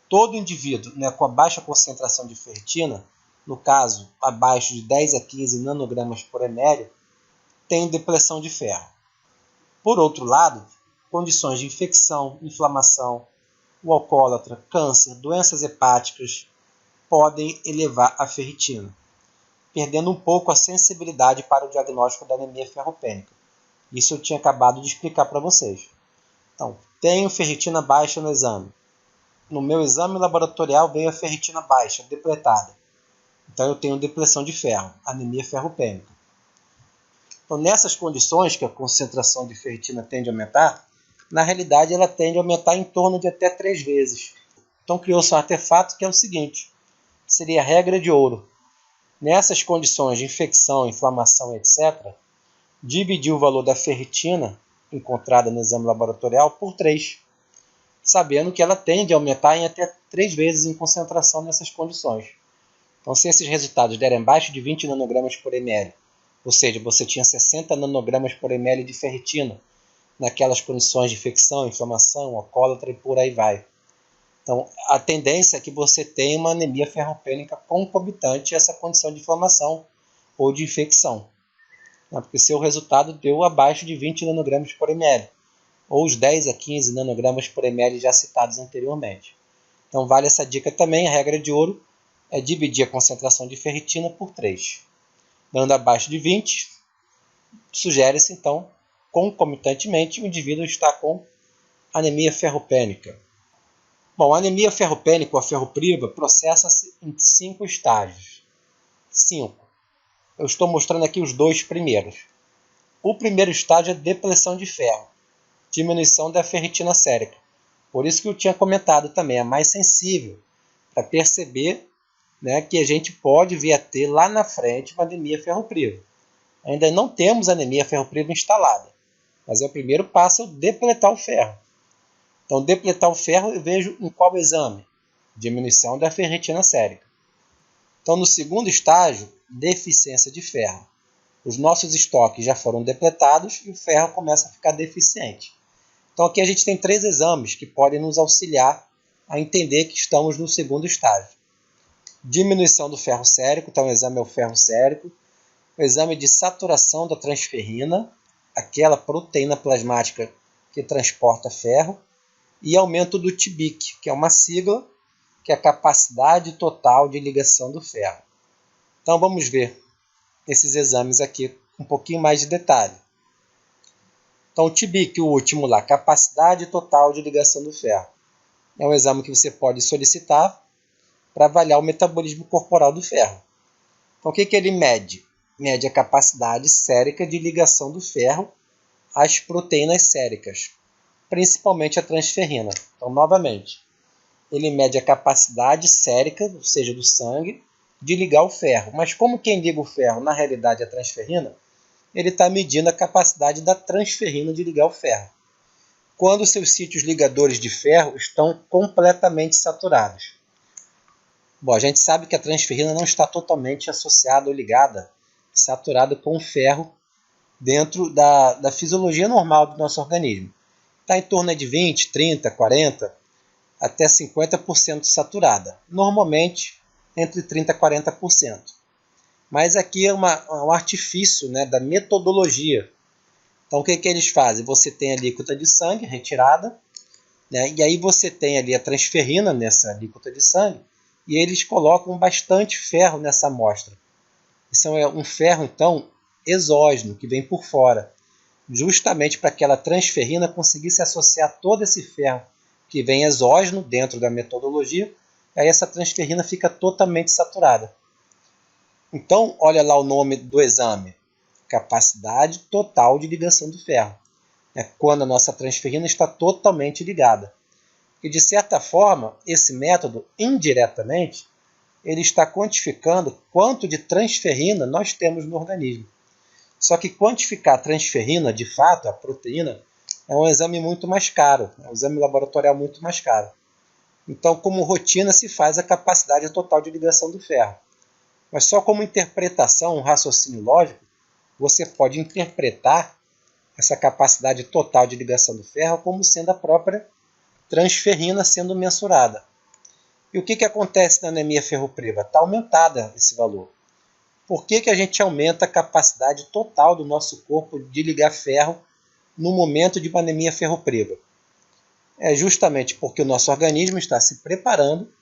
todo indivíduo, né, com a baixa concentração de ferritina no caso, abaixo de 10 a 15 nanogramas por ml, tem depressão de ferro. Por outro lado, condições de infecção, inflamação, o alcoólatra, câncer, doenças hepáticas podem elevar a ferritina, perdendo um pouco a sensibilidade para o diagnóstico da anemia ferropênica. Isso eu tinha acabado de explicar para vocês. Então, tenho ferritina baixa no exame. No meu exame laboratorial veio a ferritina baixa, depletada. Então eu tenho depressão de ferro, anemia ferropênica. Então, nessas condições que a concentração de ferritina tende a aumentar, na realidade ela tende a aumentar em torno de até 3 vezes. Então criou-se um artefato que é o seguinte, seria a regra de ouro. Nessas condições de infecção, inflamação, etc., dividir o valor da ferritina encontrada no exame laboratorial por 3, sabendo que ela tende a aumentar em até 3 vezes em concentração nessas condições. Então, se esses resultados derem abaixo de 20 nanogramas por ml, ou seja, você tinha 60 nanogramas por ml de ferritina naquelas condições de infecção, inflamação, alcoólatra e por aí vai. Então, a tendência é que você tenha uma anemia ferropênica concomitante a essa condição de inflamação ou de infecção. Porque seu resultado deu abaixo de 20 nanogramas por ml, ou os 10 a 15 nanogramas por ml já citados anteriormente. Então, vale essa dica também, a regra de ouro é dividir a concentração de ferritina por 3. Dando abaixo de 20, sugere-se, então, concomitantemente, o indivíduo está com anemia ferropênica. Bom, a anemia ferropênica ou a ferropriva processa-se em 5 estágios. 5. Eu estou mostrando aqui os 2 primeiros. O primeiro estágio é depressão de ferro, diminuição da ferritina sérica. Por isso que eu tinha comentado também, é mais sensível para perceber, né, que a gente pode vir a ter lá na frente uma anemia ferropriva. Ainda não temos anemia ferropriva instalada, mas é o primeiro passo depletar o ferro. Então, depletar o ferro eu vejo em qual exame? Diminuição da ferritina sérica. Então, no segundo estágio, deficiência de ferro. Os nossos estoques já foram depletados e o ferro começa a ficar deficiente. Então, aqui a gente tem 3 exames que podem nos auxiliar a entender que estamos no segundo estágio. Diminuição do ferro sérico, então o exame é o ferro sérico. O exame de saturação da transferrina, aquela proteína plasmática que transporta ferro. E aumento do TBIC, que é uma sigla, que é a capacidade total de ligação do ferro. Então vamos ver esses exames aqui com um pouquinho mais de detalhe. Então o TBIC, o último lá, capacidade total de ligação do ferro. É um exame que você pode solicitar para avaliar o metabolismo corporal do ferro. Então o que ele mede? Mede a capacidade sérica de ligação do ferro às proteínas séricas, principalmente a transferrina. Então, novamente, ele mede a capacidade sérica, ou seja, do sangue, de ligar o ferro. Mas como quem liga o ferro, na realidade, é a transferrina, ele está medindo a capacidade da transferrina de ligar o ferro. Quando seus sítios ligadores de ferro estão completamente saturados. Bom, a gente sabe que a transferrina não está totalmente associada ou ligada, saturada com o ferro dentro da fisiologia normal do nosso organismo. Está em torno de 20, 30, 40, até 50% saturada. Normalmente, entre 30% e 40%. Mas aqui é um artifício, né, da metodologia. Então, o que eles fazem? Você tem a alíquota de sangue retirada, né, e aí você tem ali a transferrina nessa alíquota de sangue, e eles colocam bastante ferro nessa amostra. Isso é um ferro, então, exógeno, que vem por fora, justamente para aquela transferrina conseguir se associar a todo esse ferro que vem exógeno dentro da metodologia, aí essa transferrina fica totalmente saturada. Então, olha lá o nome do exame, capacidade total de ligação do ferro. É quando a nossa transferrina está totalmente ligada. E, de certa forma, esse método, indiretamente, ele está quantificando quanto de transferrina nós temos no organismo. Só que quantificar a transferrina, de fato, a proteína, é um exame muito mais caro, é um exame laboratorial muito mais caro. Então, como rotina, se faz a capacidade total de ligação do ferro. Mas só como interpretação, um raciocínio lógico, você pode interpretar essa capacidade total de ligação do ferro como sendo a própria transferrina sendo mensurada. E o que acontece na anemia ferropriva? Está aumentada esse valor. Por que a gente aumenta a capacidade total do nosso corpo de ligar ferro no momento de uma anemia ferropriva? É justamente porque o nosso organismo está se preparando,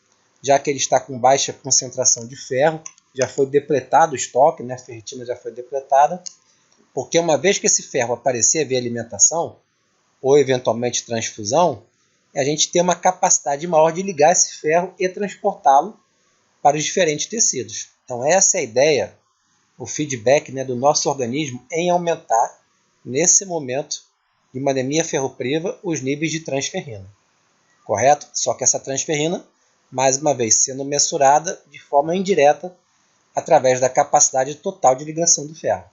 já que ele está com baixa concentração de ferro, já foi depletado o estoque, né? A ferritina já foi depletada, porque uma vez que esse ferro aparecer via alimentação, ou eventualmente transfusão, a gente tem uma capacidade maior de ligar esse ferro e transportá-lo para os diferentes tecidos. Então essa é a ideia, o feedback, né, do nosso organismo em aumentar, nesse momento de uma anemia ferropriva, os níveis de transferrina. Correto? Só que essa transferrina, mais uma vez, sendo mensurada de forma indireta através da capacidade total de ligação do ferro.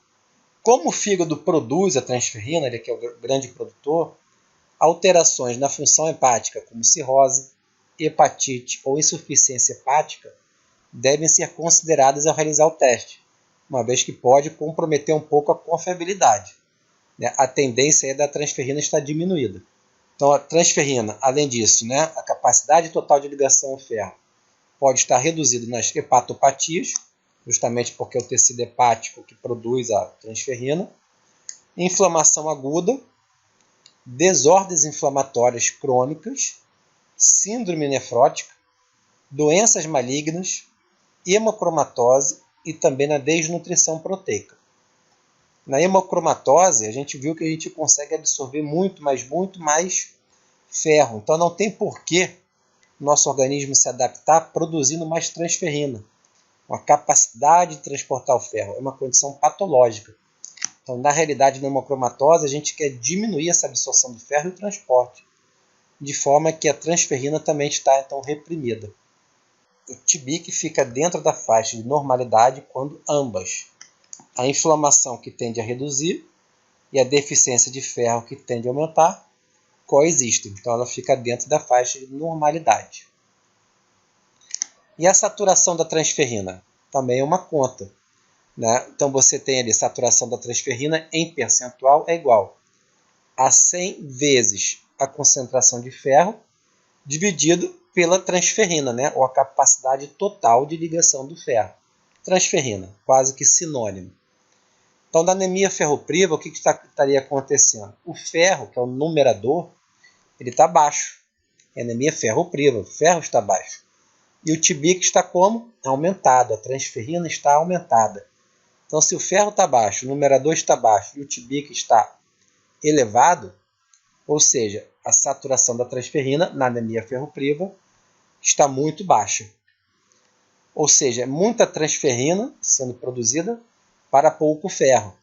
Como o fígado produz a transferrina, ele que é o grande produtor, alterações na função hepática, como cirrose, hepatite ou insuficiência hepática, devem ser consideradas ao realizar o teste, uma vez que pode comprometer um pouco a confiabilidade. A tendência é da transferrina estar diminuída. Então, a transferrina, além disso, a capacidade total de ligação ao ferro pode estar reduzida nas hepatopatias, justamente porque é o tecido hepático que produz a transferrina, inflamação aguda, desordens inflamatórias crônicas, síndrome nefrótica, doenças malignas, hemocromatose e também na desnutrição proteica. Na hemocromatose, a gente viu que a gente consegue absorver muito mais ferro. Então não tem porquê nosso organismo se adaptar produzindo mais transferrina. Uma capacidade de transportar o ferro é uma condição patológica. Então, na realidade, na hemocromatose, a gente quer diminuir essa absorção do ferro e o transporte, de forma que a transferrina também está então reprimida. O TBIC fica dentro da faixa de normalidade quando ambas, a inflamação que tende a reduzir e a deficiência de ferro que tende a aumentar, coexistem. Então ela fica dentro da faixa de normalidade. E a saturação da transferrina? Também é uma conta. Então você tem ali saturação da transferrina em percentual é igual a 100 vezes a concentração de ferro dividido pela transferrina, ou a capacidade total de ligação do ferro. Transferrina, quase que sinônimo. Então, na anemia ferropriva, o que estaria acontecendo? O ferro, que é o numerador, ele está baixo. É anemia ferropriva, o ferro está baixo. E o TBIC está como? Aumentado, a transferrina está aumentada. Então, se o ferro está baixo, o numerador está baixo e o TBIC está elevado, ou seja, a saturação da transferrina na anemia ferropriva está muito baixa. Ou seja, é muita transferrina sendo produzida para pouco ferro.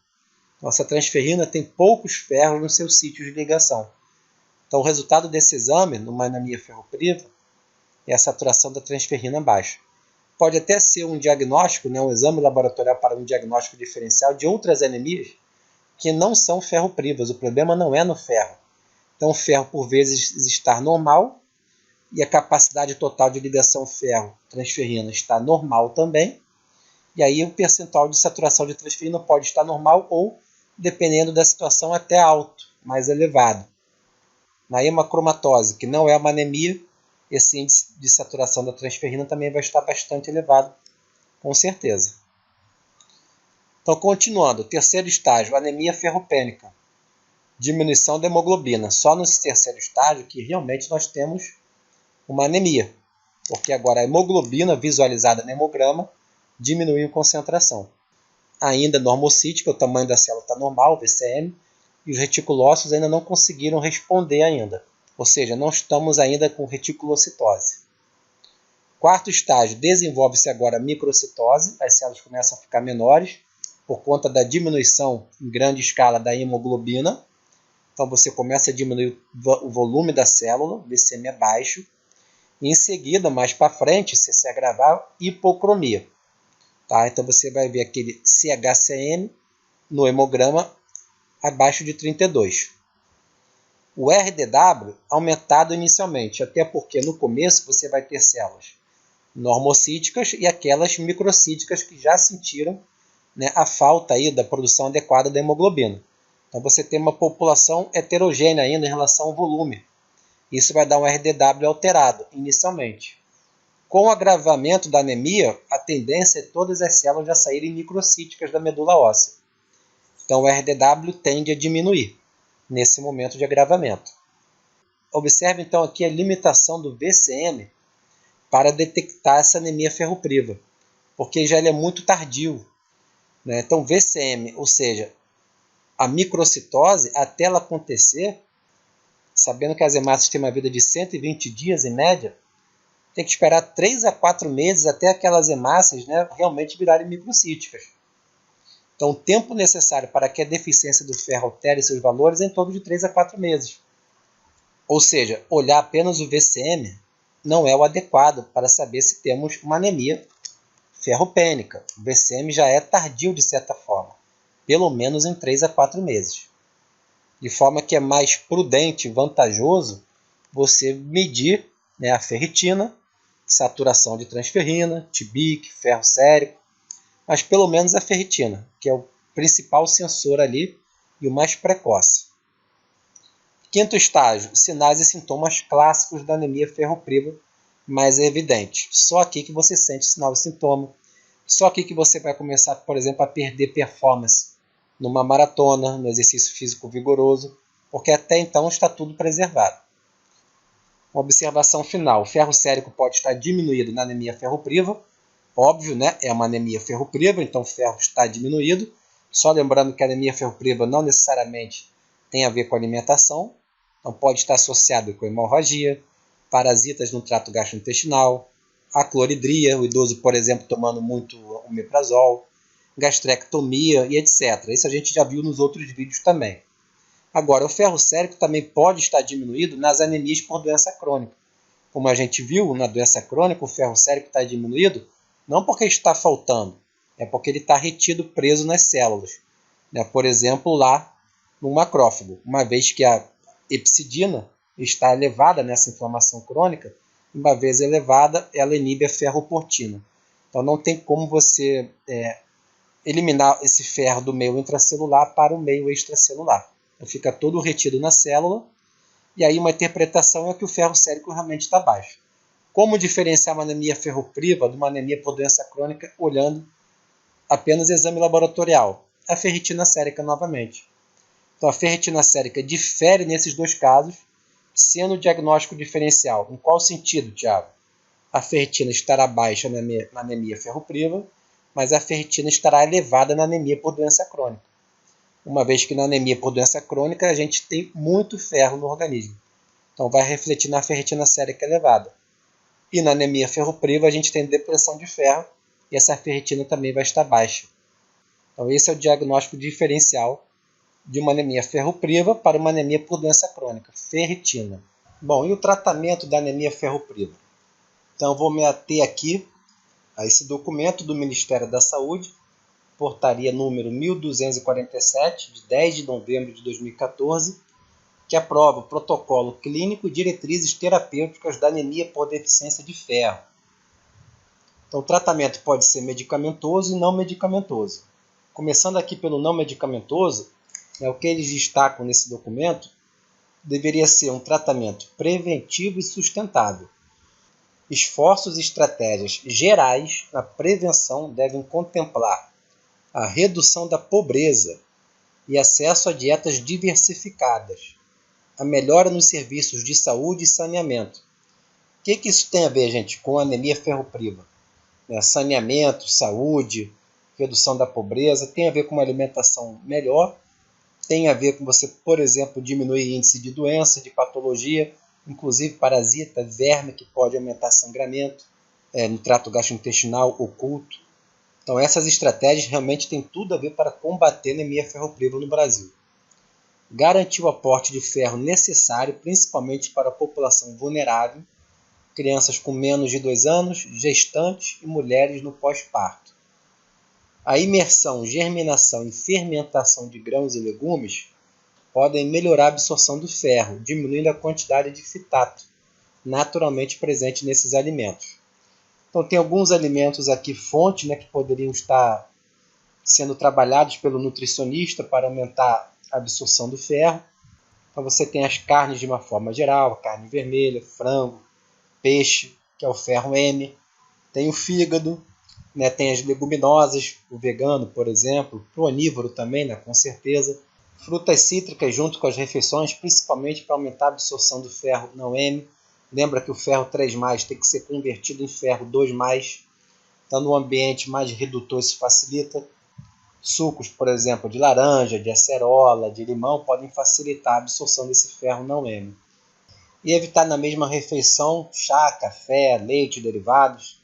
Nossa transferrina tem poucos ferros no seu sítio de ligação. Então, o resultado desse exame, numa anemia ferropriva, é a saturação da transferrina baixa. Pode até ser um diagnóstico, um exame laboratorial para um diagnóstico diferencial de outras anemias que não são ferroprivas. O problema não é no ferro. Então, o ferro, por vezes, está normal e a capacidade total de ligação ferro-transferrina está normal também. E aí o percentual de saturação de transferrina pode estar normal ou, dependendo da situação, até alto, mais elevado. Na hemocromatose, que não é uma anemia, esse índice de saturação da transferrina também vai estar bastante elevado, com certeza. Então, continuando, terceiro estágio, anemia ferropênica. Diminuição da hemoglobina. Só nesse terceiro estágio que realmente nós temos uma anemia, porque agora a hemoglobina visualizada no hemograma diminuiu em concentração. Ainda normocítica, o tamanho da célula está normal, VCM, e os reticulócitos ainda não conseguiram responder ainda. Ou seja, não estamos ainda com reticulocitose. Quarto estágio, desenvolve-se agora a microcitose, as células começam a ficar menores por conta da diminuição em grande escala da hemoglobina. Então você começa a diminuir o volume da célula, o VCM é baixo. E em seguida, mais para frente, se agravar, hipocromia. Então você vai ver aquele CHCM no hemograma abaixo de 32. O RDW aumentado inicialmente, até porque no começo você vai ter células normocíticas e aquelas microcíticas que já sentiram a falta aí da produção adequada da hemoglobina. Então você tem uma população heterogênea ainda em relação ao volume. Isso vai dar um RDW alterado inicialmente. com o agravamento da anemia, a tendência é todas as células já saírem microcíticas da medula óssea. Então o RDW tende a diminuir nesse momento de agravamento. Observe então aqui a limitação do VCM para detectar essa anemia ferropriva, porque já ele é muito tardio, né? Então VCM, ou seja, a microcitose, até ela acontecer, sabendo que as hemácias têm uma vida de 120 dias em média, tem que esperar 3 a 4 meses até aquelas hemácias, né, realmente virarem microcíticas. Então o tempo necessário para que a deficiência do ferro altere seus valores é em torno de 3 a 4 meses. Ou seja, olhar apenas o VCM não é o adequado para saber se temos uma anemia ferropênica. O VCM já é tardio de certa forma, pelo menos em 3 a 4 meses. De forma que é mais prudente e vantajoso você medir, né, a ferritina, saturação de transferrina, TBIC, ferro sérico, mas pelo menos a ferritina, que é o principal sensor ali e o mais precoce. Quinto estágio, sinais e sintomas clássicos da anemia ferropriva mais evidente. Só aqui que você sente sinal e sintoma. Só aqui que você vai começar, por exemplo, a perder performance numa maratona, no exercício físico vigoroso, porque até então está tudo preservado. Uma observação final, o ferro sérico pode estar diminuído na anemia ferropriva, óbvio, né? É uma anemia ferropriva, então o ferro está diminuído. Só lembrando que a anemia ferropriva não necessariamente tem a ver com alimentação, então pode estar associado com hemorragia, parasitas no trato gastrointestinal, acloridria, o idoso, por exemplo, tomando muito omeprazol, gastrectomia e etc. Isso a gente já viu nos outros vídeos também. Agora, o ferro sérico também pode estar diminuído nas anemias por doença crônica. Como a gente viu na doença crônica, o ferro sérico está diminuído não porque está faltando, é porque ele está retido, preso nas células. Né? Por exemplo, lá no macrófago, uma vez que a epsidina está elevada nessa inflamação crônica, uma vez elevada, ela inibe a ferroportina. Então não tem como você eliminar esse ferro do meio intracelular para o meio extracelular. Então fica todo retido na célula, e aí uma interpretação é que o ferro sérico realmente está baixo. Como diferenciar uma anemia ferropriva de uma anemia por doença crônica olhando apenas exame laboratorial? A ferritina sérica novamente. Então a ferritina sérica difere nesses dois casos, sendo o diagnóstico diferencial. Em qual sentido, Tiago? A ferritina estará baixa na anemia ferropriva, mas a ferritina estará elevada na anemia por doença crônica. Uma vez que na anemia por doença crônica a gente tem muito ferro no organismo. Então vai refletir na ferritina sérica elevada. E na anemia ferropriva a gente tem depressão de ferro e essa ferritina também vai estar baixa. Então esse é o diagnóstico diferencial de uma anemia ferropriva para uma anemia por doença crônica, ferritina. Bom, e o tratamento da anemia ferropriva? Então eu vou me ater aqui a esse documento do Ministério da Saúde, portaria número 1247, de 10 de novembro de 2014, que aprova o protocolo clínico e diretrizes terapêuticas da anemia por deficiência de ferro. Então, o tratamento pode ser medicamentoso e não medicamentoso. Começando aqui pelo não medicamentoso, o que eles destacam nesse documento deveria ser um tratamento preventivo e sustentável. Esforços e estratégias gerais na prevenção devem contemplar a redução da pobreza e acesso a dietas diversificadas, a melhora nos serviços de saúde e saneamento. O que isso tem a ver, gente, com anemia ferropriva? Saneamento, saúde, redução da pobreza, tem a ver com uma alimentação melhor, tem a ver com você, por exemplo, diminuir o índice de doença, de patologia, inclusive parasita, verme, que pode aumentar sangramento no trato gastrointestinal oculto. Então essas estratégias realmente têm tudo a ver para combater a anemia ferropriva no Brasil. Garantir o aporte de ferro necessário, principalmente para a população vulnerável, crianças com menos de 2 anos, gestantes e mulheres no pós-parto. A imersão, germinação e fermentação de grãos e legumes podem melhorar a absorção do ferro, diminuindo a quantidade de fitato naturalmente presente nesses alimentos. Então tem alguns alimentos aqui, fonte, que poderiam estar sendo trabalhados pelo nutricionista para aumentar a absorção do ferro. Então você tem as carnes de uma forma geral, a carne vermelha, frango, peixe, que é o ferro M, Tem o fígado, né? Tem as leguminosas, o vegano, por exemplo, o onívoro também, né? Com certeza. Frutas cítricas junto com as refeições, principalmente para aumentar a absorção do ferro não M. Lembra que o ferro 3+, tem que ser convertido em ferro 2+. Então, no ambiente mais redutor, isso facilita. Sucos, por exemplo, de laranja, de acerola, de limão, podem facilitar a absorção desse ferro não M. E evitar na mesma refeição chá, café, leite, derivados,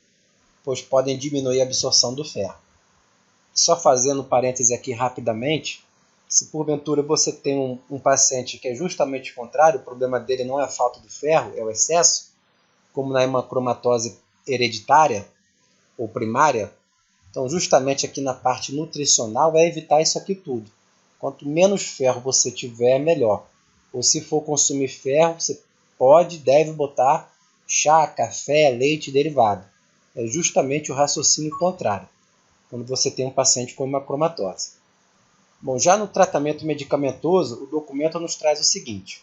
pois podem diminuir a absorção do ferro. Só fazendo um parêntese aqui rapidamente, se porventura você tem um paciente que é justamente o contrário, o problema dele não é a falta de ferro, é o excesso, como na hemocromatose hereditária ou primária, então justamente aqui na parte nutricional vai evitar isso aqui tudo. Quanto menos ferro você tiver, melhor. Ou se for consumir ferro, você deve botar chá, café, leite derivado. É justamente o raciocínio contrário, quando você tem um paciente com hemocromatose. Bom, já no tratamento medicamentoso, o documento nos traz o seguinte,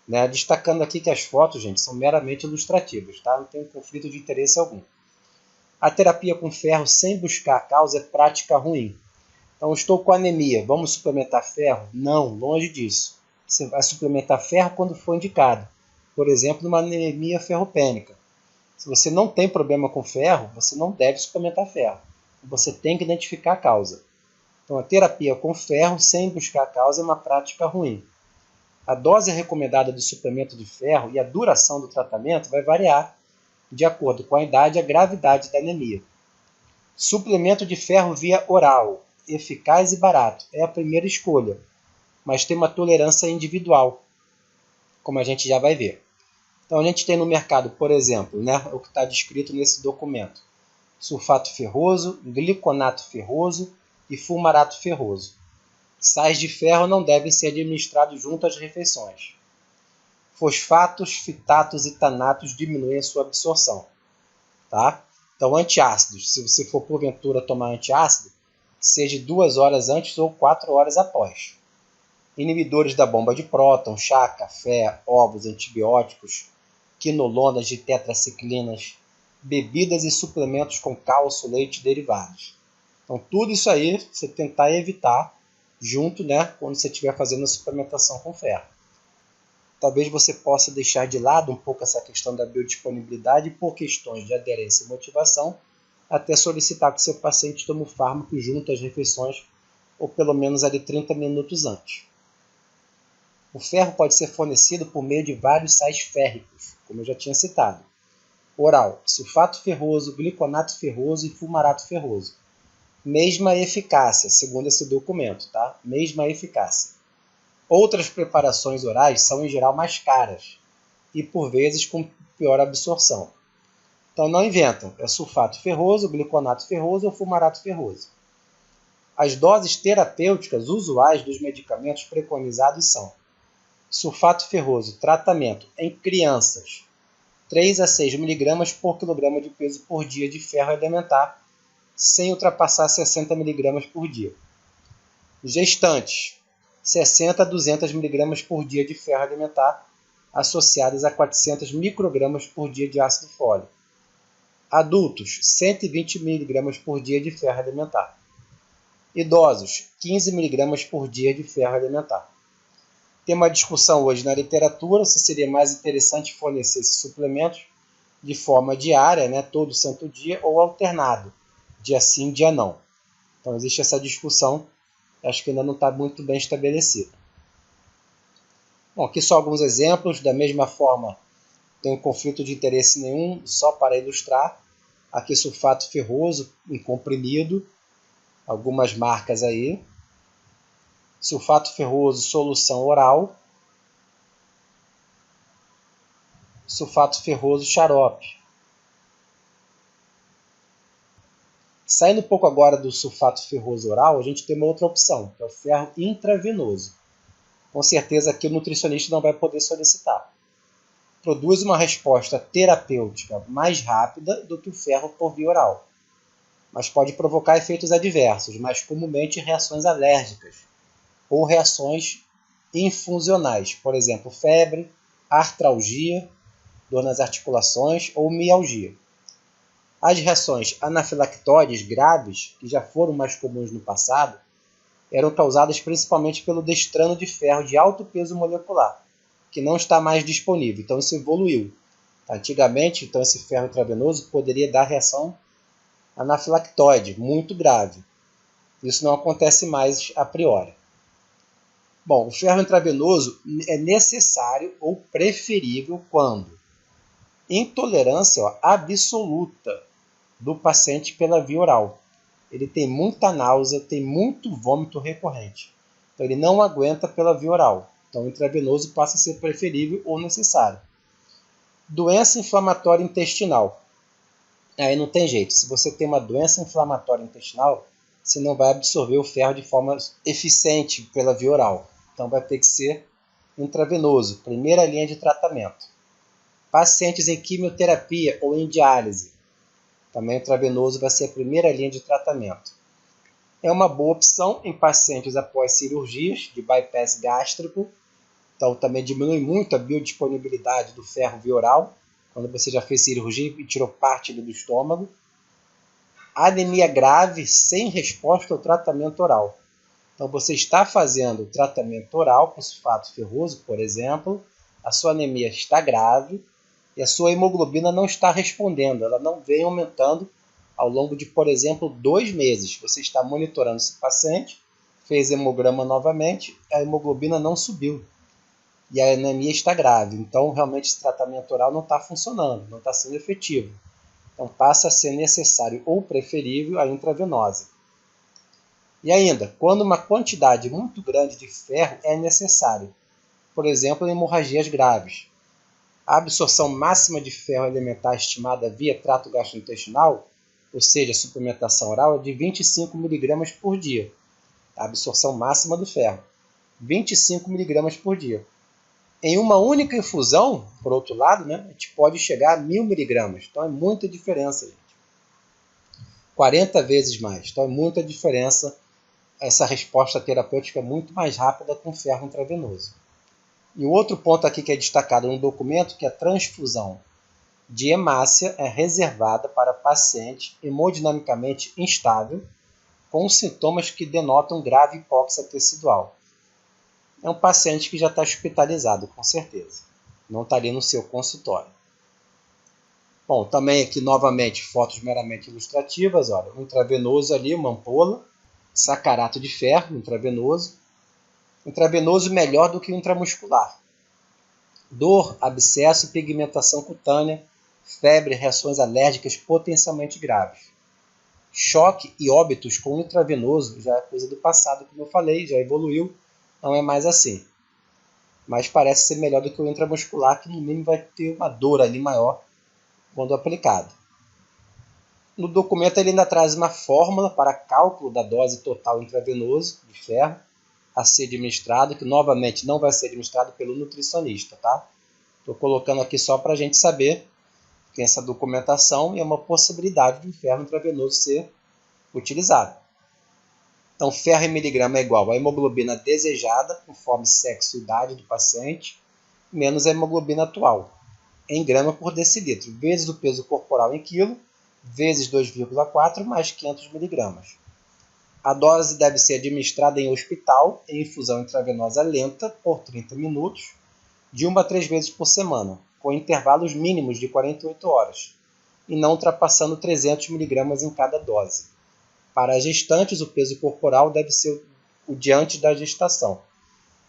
né? Destacando aqui que as fotos, gente, são meramente ilustrativas, tá? Não tem conflito de interesse algum. A terapia com ferro sem buscar a causa é prática ruim. Então, estou com anemia, vamos suplementar ferro? Não, longe disso. Você vai suplementar ferro quando for indicado. Por exemplo, numa anemia ferropênica. Se você não tem problema com ferro, você não deve suplementar ferro. Você tem que identificar a causa. Então, a terapia com ferro sem buscar a causa é uma prática ruim. A dose recomendada do suplemento de ferro e a duração do tratamento vai variar de acordo com a idade e a gravidade da anemia. Suplemento de ferro via oral, eficaz e barato, é a primeira escolha, mas tem uma tolerância individual, como a gente já vai ver. Então a gente tem no mercado, por exemplo, né, o que está descrito nesse documento: sulfato ferroso, gliconato ferroso e fumarato ferroso. Sais de ferro não devem ser administrados junto às refeições. Fosfatos, fitatos e tanatos diminuem a sua absorção. Tá? Então, antiácidos. Se você for porventura tomar antiácido, seja 2 horas antes ou 4 horas após. Inibidores da bomba de próton, chá, café, ovos, antibióticos, quinolonas de tetraciclinas, bebidas e suplementos com cálcio, leite e derivados. Então, tudo isso aí você tentar evitar junto, né, quando você estiver fazendo a suplementação com ferro. Talvez você possa deixar de lado um pouco essa questão da biodisponibilidade por questões de aderência e motivação, até solicitar que seu paciente tome o fármaco junto às refeições, ou pelo menos ali 30 minutos antes. O ferro pode ser fornecido por meio de vários sais férricos, como eu já tinha citado. Oral, sulfato ferroso, gliconato ferroso e fumarato ferroso. Mesma eficácia, segundo esse documento, tá? Mesma eficácia. Outras preparações orais são em geral mais caras e por vezes com pior absorção. Então não inventam, é sulfato ferroso, gliconato ferroso ou fumarato ferroso. As doses terapêuticas usuais dos medicamentos preconizados são: sulfato ferroso, tratamento em crianças, 3 a 6 mg por quilograma de peso por dia de ferro elementar, sem ultrapassar 60 mg por dia. Gestantes, 60 a 200 mg por dia de ferro elementar, associadas a 400 microgramas por dia de ácido fólico. Adultos, 120 mg por dia de ferro elementar. Idosos, 15 mg por dia de ferro elementar. Tem uma discussão hoje na literatura se seria mais interessante fornecer esses suplementos de forma diária, né, todo santo dia, ou alternado, dia sim, dia não. Então existe essa discussão. Acho que ainda não está muito bem estabelecido. Bom, aqui só alguns exemplos. Da mesma forma, tem um conflito de interesse nenhum, só para ilustrar. Aqui sulfato ferroso em comprimido, algumas marcas aí. Sulfato ferroso, solução oral. Sulfato ferroso, xarope. Saindo um pouco agora do sulfato ferroso oral, a gente tem uma outra opção, que é o ferro intravenoso. Com certeza aqui o nutricionista não vai poder solicitar. Produz uma resposta terapêutica mais rápida do que o ferro por via oral, mas pode provocar efeitos adversos, mais comumente reações alérgicas ou reações infuncionais, por exemplo, febre, artralgia, dor nas articulações ou mialgia. As reações anafilactóides graves, que já foram mais comuns no passado, eram causadas principalmente pelo destrano de ferro de alto peso molecular, que não está mais disponível, então isso evoluiu. Antigamente, então, esse ferro intravenoso poderia dar reação anafilactoide muito grave. Isso não acontece mais a priori. Bom, o ferro intravenoso é necessário ou preferível quando intolerância absoluta do paciente pela via oral. Ele tem muita náusea, tem muito vômito recorrente. Então ele não aguenta pela via oral. Então o intravenoso passa a ser preferível ou necessário. Doença inflamatória intestinal. Aí não tem jeito. Se você tem uma doença inflamatória intestinal, você não vai absorver o ferro de forma eficiente pela via oral. Então vai ter que ser intravenoso, primeira linha de tratamento. Pacientes em quimioterapia ou em diálise, também intravenoso vai ser a primeira linha de tratamento. É uma boa opção em pacientes após cirurgias de bypass gástrico, então também diminui muito a biodisponibilidade do ferro via oral, quando você já fez cirurgia e tirou parte do estômago. Anemia grave sem resposta ao tratamento oral. Então você está fazendo tratamento oral com sulfato ferroso, por exemplo, a sua anemia está grave e a sua hemoglobina não está respondendo, ela não vem aumentando ao longo de, por exemplo, 2 meses. Você está monitorando esse paciente, fez hemograma novamente, a hemoglobina não subiu e a anemia está grave. Então, realmente, esse tratamento oral não está funcionando, não está sendo efetivo. Então, passa a ser necessário ou preferível a intravenosa. E ainda, quando uma quantidade muito grande de ferro é necessário, por exemplo, em hemorragias graves. A absorção máxima de ferro elementar estimada via trato gastrointestinal, ou seja, suplementação oral, é de 25 mg por dia. A absorção máxima do ferro, 25 mg por dia. Em uma única infusão, por outro lado, a gente pode chegar a 1000 mg. Então é muita diferença, gente. 40 vezes mais. Então é muita diferença. Essa resposta terapêutica é muito mais rápida com ferro intravenoso. E o outro ponto aqui que é destacado no documento, que a transfusão de hemácia é reservada para paciente hemodinamicamente instável, com sintomas que denotam grave hipóxia tecidual. É um paciente que já está hospitalizado, com certeza. Não estaria no seu consultório. Bom, também aqui novamente fotos meramente ilustrativas. Olha, um intravenoso ali, uma ampola, sacarato de ferro, intravenoso. Intravenoso melhor do que o intramuscular. Dor, abscesso, pigmentação cutânea, febre, reações alérgicas potencialmente graves. Choque e óbitos com intravenoso já é coisa do passado, como eu falei, já evoluiu, não é mais assim. Mas parece ser melhor do que o intramuscular, que no mínimo vai ter uma dor ali maior quando aplicado. No documento ele ainda traz uma fórmula para cálculo da dose total intravenoso de ferro a ser administrado, que novamente não vai ser administrado pelo nutricionista, tá? Estou colocando aqui só para a gente saber que tem essa documentação e é uma possibilidade de um ferro intravenoso ser utilizado. Então, ferro em miligrama é igual a hemoglobina desejada, conforme sexo e idade do paciente, menos a hemoglobina atual, em grama por decilitro, vezes o peso corporal em quilo, vezes 2,4 mais 500 miligramas. A dose deve ser administrada em hospital, em infusão intravenosa lenta, por 30 minutos, de 1 a 3 vezes por semana, com intervalos mínimos de 48 horas, e não ultrapassando 300 mg em cada dose. Para as gestantes, o peso corporal deve ser o de antes da gestação.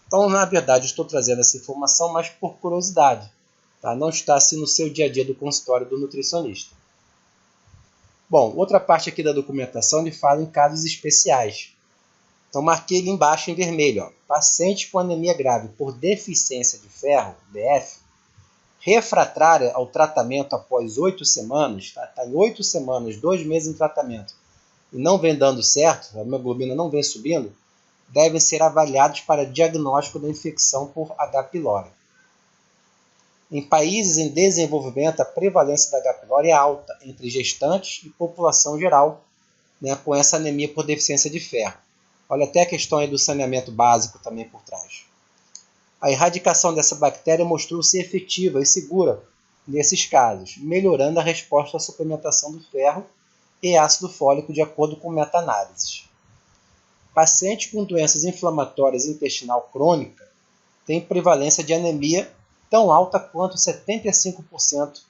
Então, na verdade, estou trazendo essa informação mais por curiosidade, tá? Não está assim no seu dia a dia do consultório do nutricionista. Bom, outra parte aqui da documentação ele fala em casos especiais. Então, marquei ali embaixo em vermelho. Paciente com anemia grave por deficiência de ferro, DF, refratária ao tratamento após 8 semanas, está em 8 semanas, 2 meses em tratamento, e não vem dando certo, a hemoglobina não vem subindo, devem ser avaliados para diagnóstico da infecção por H. pylori. Em países em desenvolvimento, a prevalência da H. pylori é alta entre gestantes e população geral, com essa anemia por deficiência de ferro. Olha até a questão aí do saneamento básico também por trás. A erradicação dessa bactéria mostrou-se efetiva e segura nesses casos, melhorando a resposta à suplementação do ferro e ácido fólico de acordo com meta-análises. Pacientes com doenças inflamatórias intestinal crônica têm prevalência de anemia tão alta quanto 75%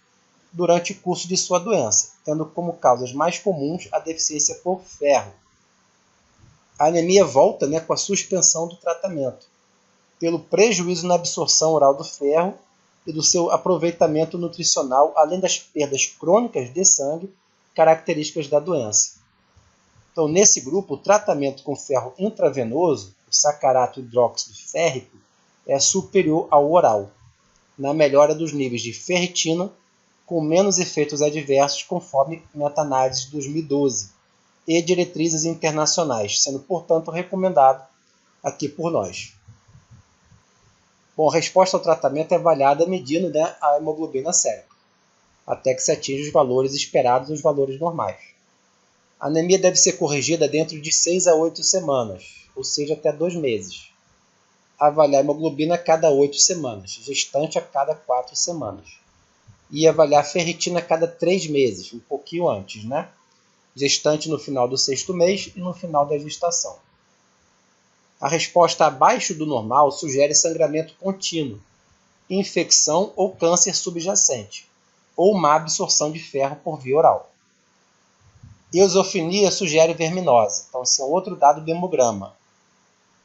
durante o curso de sua doença, tendo como causas mais comuns a deficiência por ferro. A anemia volta com a suspensão do tratamento, pelo prejuízo na absorção oral do ferro e do seu aproveitamento nutricional, além das perdas crônicas de sangue características da doença. Então, nesse grupo, o tratamento com ferro intravenoso, o sacarato hidróxido férrico, é superior ao oral, na melhora dos níveis de ferritina, com menos efeitos adversos, conforme meta-análise de 2012, e diretrizes internacionais, sendo, portanto, recomendado aqui por nós. Bom, a resposta ao tratamento é avaliada medindo a hemoglobina sérica, até que se atinja os valores esperados e os valores normais. A anemia deve ser corrigida dentro de 6 a 8 semanas, ou seja, até 2 meses. Avaliar a hemoglobina a cada 8 semanas, gestante a cada 4 semanas. E avaliar a ferritina a cada 3 meses, um pouquinho antes, Gestante no final do 6º mês e no final da gestação. A resposta abaixo do normal sugere sangramento contínuo, infecção ou câncer subjacente, ou má absorção de ferro por via oral. Eosinofilia sugere verminose, então esse é outro dado do hemograma.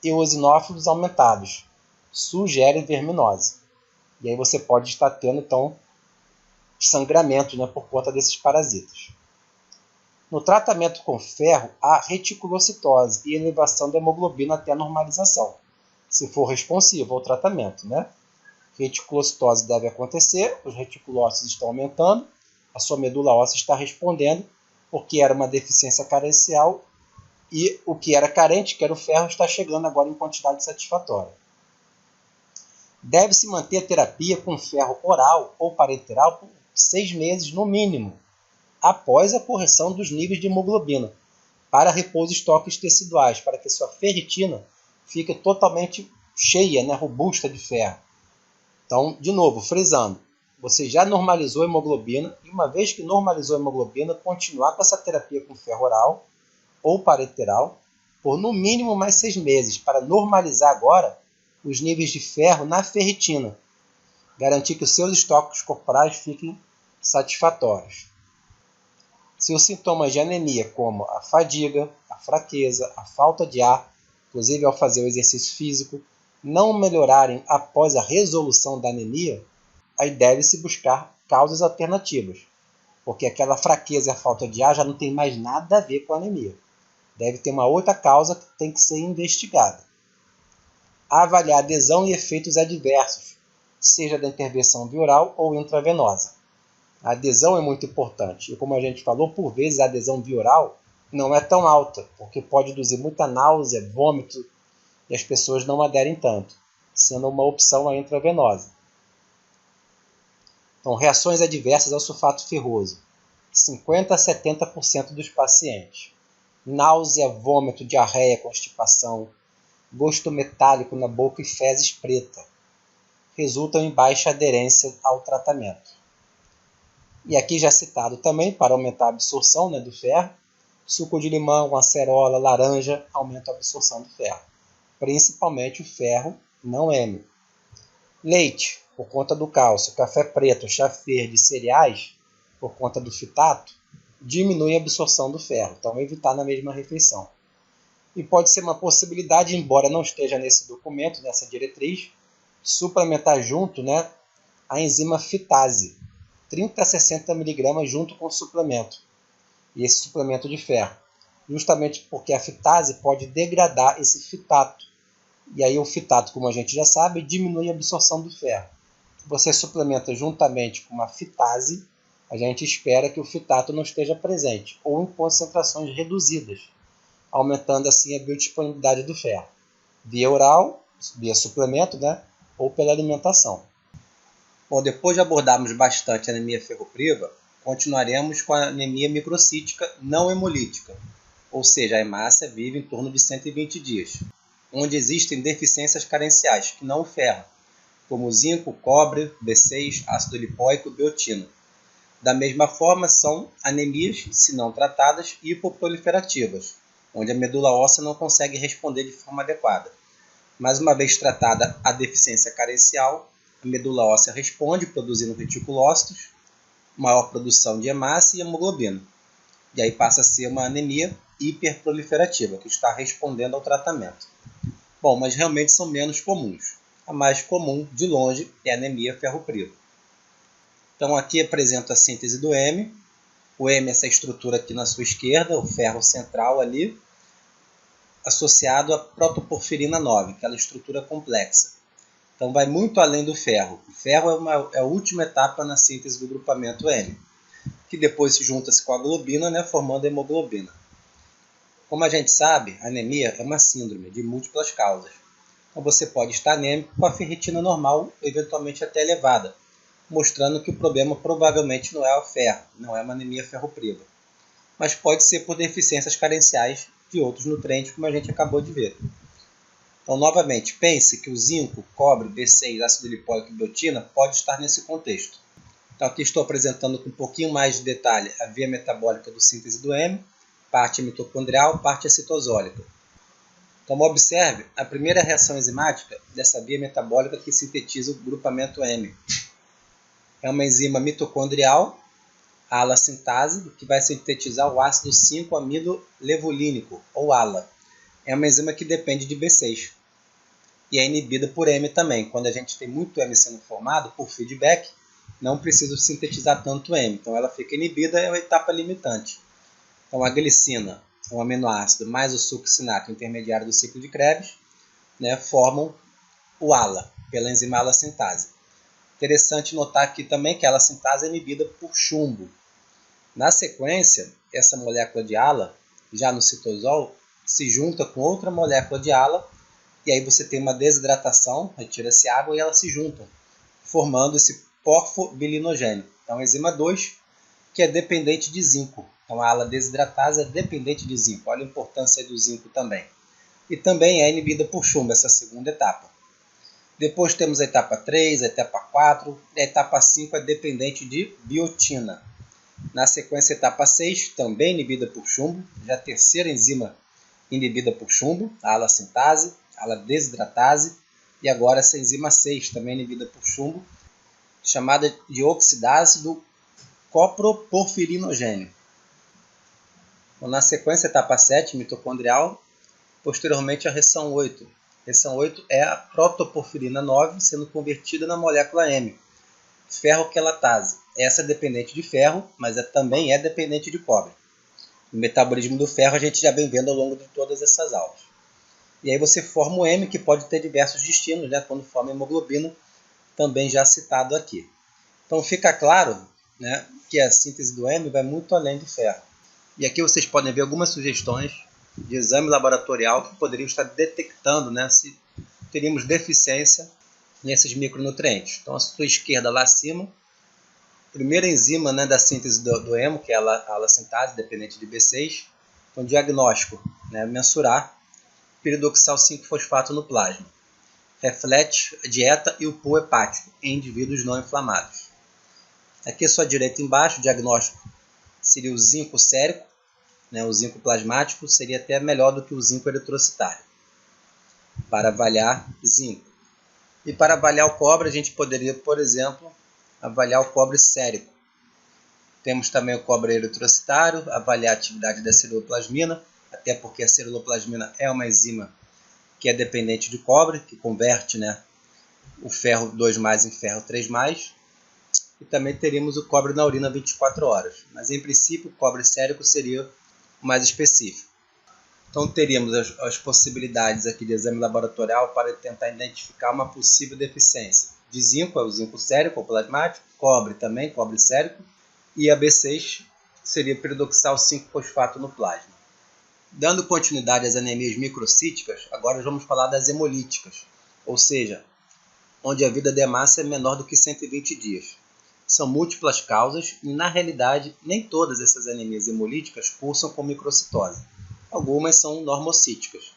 Eosinófilos aumentados sugere verminose. E aí você pode estar tendo, então, sangramento por conta desses parasitas. No tratamento com ferro, há reticulocitose e elevação da hemoglobina até a normalização, se for responsivo ao tratamento. Reticulocitose deve acontecer, os reticulócitos estão aumentando, a sua medula óssea está respondendo, porque era uma deficiência carencial e o que era carente, que era o ferro, está chegando agora em quantidade satisfatória. Deve-se manter a terapia com ferro oral ou parenteral por 6 meses no mínimo, após a correção dos níveis de hemoglobina, para repor os estoques teciduais, para que sua ferritina fique totalmente cheia, robusta de ferro. Então, de novo, frisando, você já normalizou a hemoglobina, e uma vez que normalizou a hemoglobina, continuar com essa terapia com ferro oral ou parenteral por no mínimo mais 6 meses, para normalizar agora os níveis de ferro na ferritina, garantir que os seus estoques corporais fiquem satisfatórios. Se os sintomas de anemia, como a fadiga, a fraqueza, a falta de ar, inclusive ao fazer o exercício físico, não melhorarem após a resolução da anemia, aí deve-se buscar causas alternativas, porque aquela fraqueza e a falta de ar já não tem mais nada a ver com a anemia. Deve ter uma outra causa que tem que ser investigada. Avaliar adesão e efeitos adversos, seja da intervenção via oral ou intravenosa. A adesão é muito importante, e como a gente falou, por vezes a adesão via oral não é tão alta, porque pode induzir muita náusea, vômito, e as pessoas não aderem tanto, sendo uma opção a intravenosa. Então, reações adversas ao sulfato ferroso. 50 a 70% dos pacientes. Náusea, vômito, diarreia, constipação, gosto metálico na boca e fezes preta. Resultam em baixa aderência ao tratamento. E aqui já citado também, para aumentar a absorção do ferro, suco de limão, acerola, laranja aumenta a absorção do ferro. Principalmente o ferro não heme. Leite, por conta do cálcio, café preto, chá verde, cereais, por conta do fitato, diminui a absorção do ferro, então evitar na mesma refeição. E pode ser uma possibilidade, embora não esteja nesse documento, nessa diretriz, suplementar junto a enzima fitase, 30 a 60 mg junto com o suplemento, e esse suplemento de ferro, justamente porque a fitase pode degradar esse fitato, e aí o fitato, como a gente já sabe, diminui a absorção do ferro. Se você suplementa juntamente com uma fitase, a gente espera que o fitato não esteja presente, ou em concentrações reduzidas, aumentando assim a biodisponibilidade do ferro, via oral, via suplemento, ou pela alimentação. Bom, depois de abordarmos bastante a anemia ferropriva, continuaremos com a anemia microcítica não hemolítica, ou seja, a hemácia vive em torno de 120 dias, onde existem deficiências carenciais, que não o ferro, como zinco, cobre, B6, ácido lipóico e biotina. Da mesma forma, são anemias, se não tratadas, hipoproliferativas, onde a medula óssea não consegue responder de forma adequada. Mas uma vez tratada a deficiência carencial, a medula óssea responde, produzindo reticulócitos, maior produção de hemácia e hemoglobina. E aí passa a ser uma anemia hiperproliferativa, que está respondendo ao tratamento. Bom, mas realmente são menos comuns. A mais comum, de longe, é a anemia ferropriva. Então aqui apresento a síntese do M. O M é essa estrutura aqui na sua esquerda, o ferro central ali, associado à protoporfirina 9, aquela estrutura complexa. Então vai muito além do ferro. O ferro é a última etapa na síntese do grupamento M, que depois se junta-se com a globina, né, formando a hemoglobina. Como a gente sabe, a anemia é uma síndrome de múltiplas causas. Então você pode estar anêmico com a ferritina normal, eventualmente até elevada, mostrando que o problema provavelmente não é o ferro, não é uma anemia ferropriva. Mas pode ser por deficiências carenciais de outros nutrientes, como a gente acabou de ver. Então, novamente, pense que o zinco, cobre, B6, ácido lipóico e biotina pode estar nesse contexto. Então, aqui estou apresentando com um pouquinho mais de detalhe a via metabólica do síntese do M, parte mitocondrial, parte citosólica. Então, observe a primeira reação enzimática dessa via metabólica que sintetiza o grupamento M. É uma enzima mitocondrial, a ala-sintase, que vai sintetizar o ácido 5-amido-levulínico, ou ALA. É uma enzima que depende de B6. E é inibida por M também. Quando a gente tem muito M sendo formado, por feedback, não precisa sintetizar tanto M. Então ela fica inibida, é a etapa limitante. Então a glicina, um aminoácido, mais o succinato intermediário do ciclo de Krebs, né, formam o ALA, pela enzima ala-sintase. Interessante notar aqui também que a ala-sintase é inibida por chumbo. Na sequência, essa molécula de ALA, já no citosol, se junta com outra molécula de ALA, e aí você tem uma desidratação, retira-se água e elas se juntam, formando esse porfobilinogênio. Então, enzima 2, que é dependente de zinco. Então, a ALA desidratase é dependente de zinco. Olha a importância do zinco também. E também é inibida por chumbo, essa segunda etapa. Depois temos a etapa 3, a etapa 4, e a etapa 5 é dependente de biotina. Na sequência, a etapa 6, também inibida por chumbo, já a terceira enzima inibida por chumbo, a ala-sintase, a ala-desidratase, e agora essa enzima 6, também inibida por chumbo, chamada de oxidase do coproporfirinogênio. Então, na sequência, a etapa 7, mitocondrial, posteriormente a reação 8. A reação 8 é a protoporfirina 9 sendo convertida na molécula M, ferroquelatase. Essa é dependente de ferro, mas também é dependente de cobre. O metabolismo do ferro a gente já vem vendo ao longo de todas essas aulas. E aí você forma o M, que pode ter diversos destinos, né, quando forma a hemoglobina, também já citado aqui. Então fica claro, né, que a síntese do M vai muito além do ferro. E aqui vocês podem ver algumas sugestões de exame laboratorial que poderiam estar detectando, né, se teríamos deficiência nesses micronutrientes. Então, à sua esquerda, lá acima, primeira enzima, né, da síntese do hemo, que é a ala-sintase, dependente de B6. Então, diagnóstico, né, mensurar piridoxal 5-fosfato no plasma. Reflete a dieta e o poo hepático em indivíduos não inflamados. Aqui à sua direita embaixo, diagnóstico seria o zinco sérico, né, o zinco plasmático seria até melhor do que o zinco eritrocitário, para avaliar zinco. E para avaliar o cobre, a gente poderia, por exemplo, avaliar o cobre sérico. Temos também o cobre eritrocitário, avaliar a atividade da ceruloplasmina, até porque a ceruloplasmina é uma enzima que é dependente de cobre, que converte, né, o ferro 2+ em ferro 3+. E também teríamos o cobre na urina 24 horas. Mas, em princípio, o cobre sérico seria o mais específico. Então, teríamos as possibilidades aqui de exame laboratorial para tentar identificar uma possível deficiência. De zinco, é o zinco sérico ou plasmático, cobre também, cobre sérico, e a B6 seria o piridoxal 5-fosfato no plasma. Dando continuidade às anemias microcíticas, agora vamos falar das hemolíticas, ou seja, onde a vida de hemácia é menor do que 120 dias. São múltiplas causas e, na realidade, nem todas essas anemias hemolíticas cursam com microcitose. Algumas são normocíticas,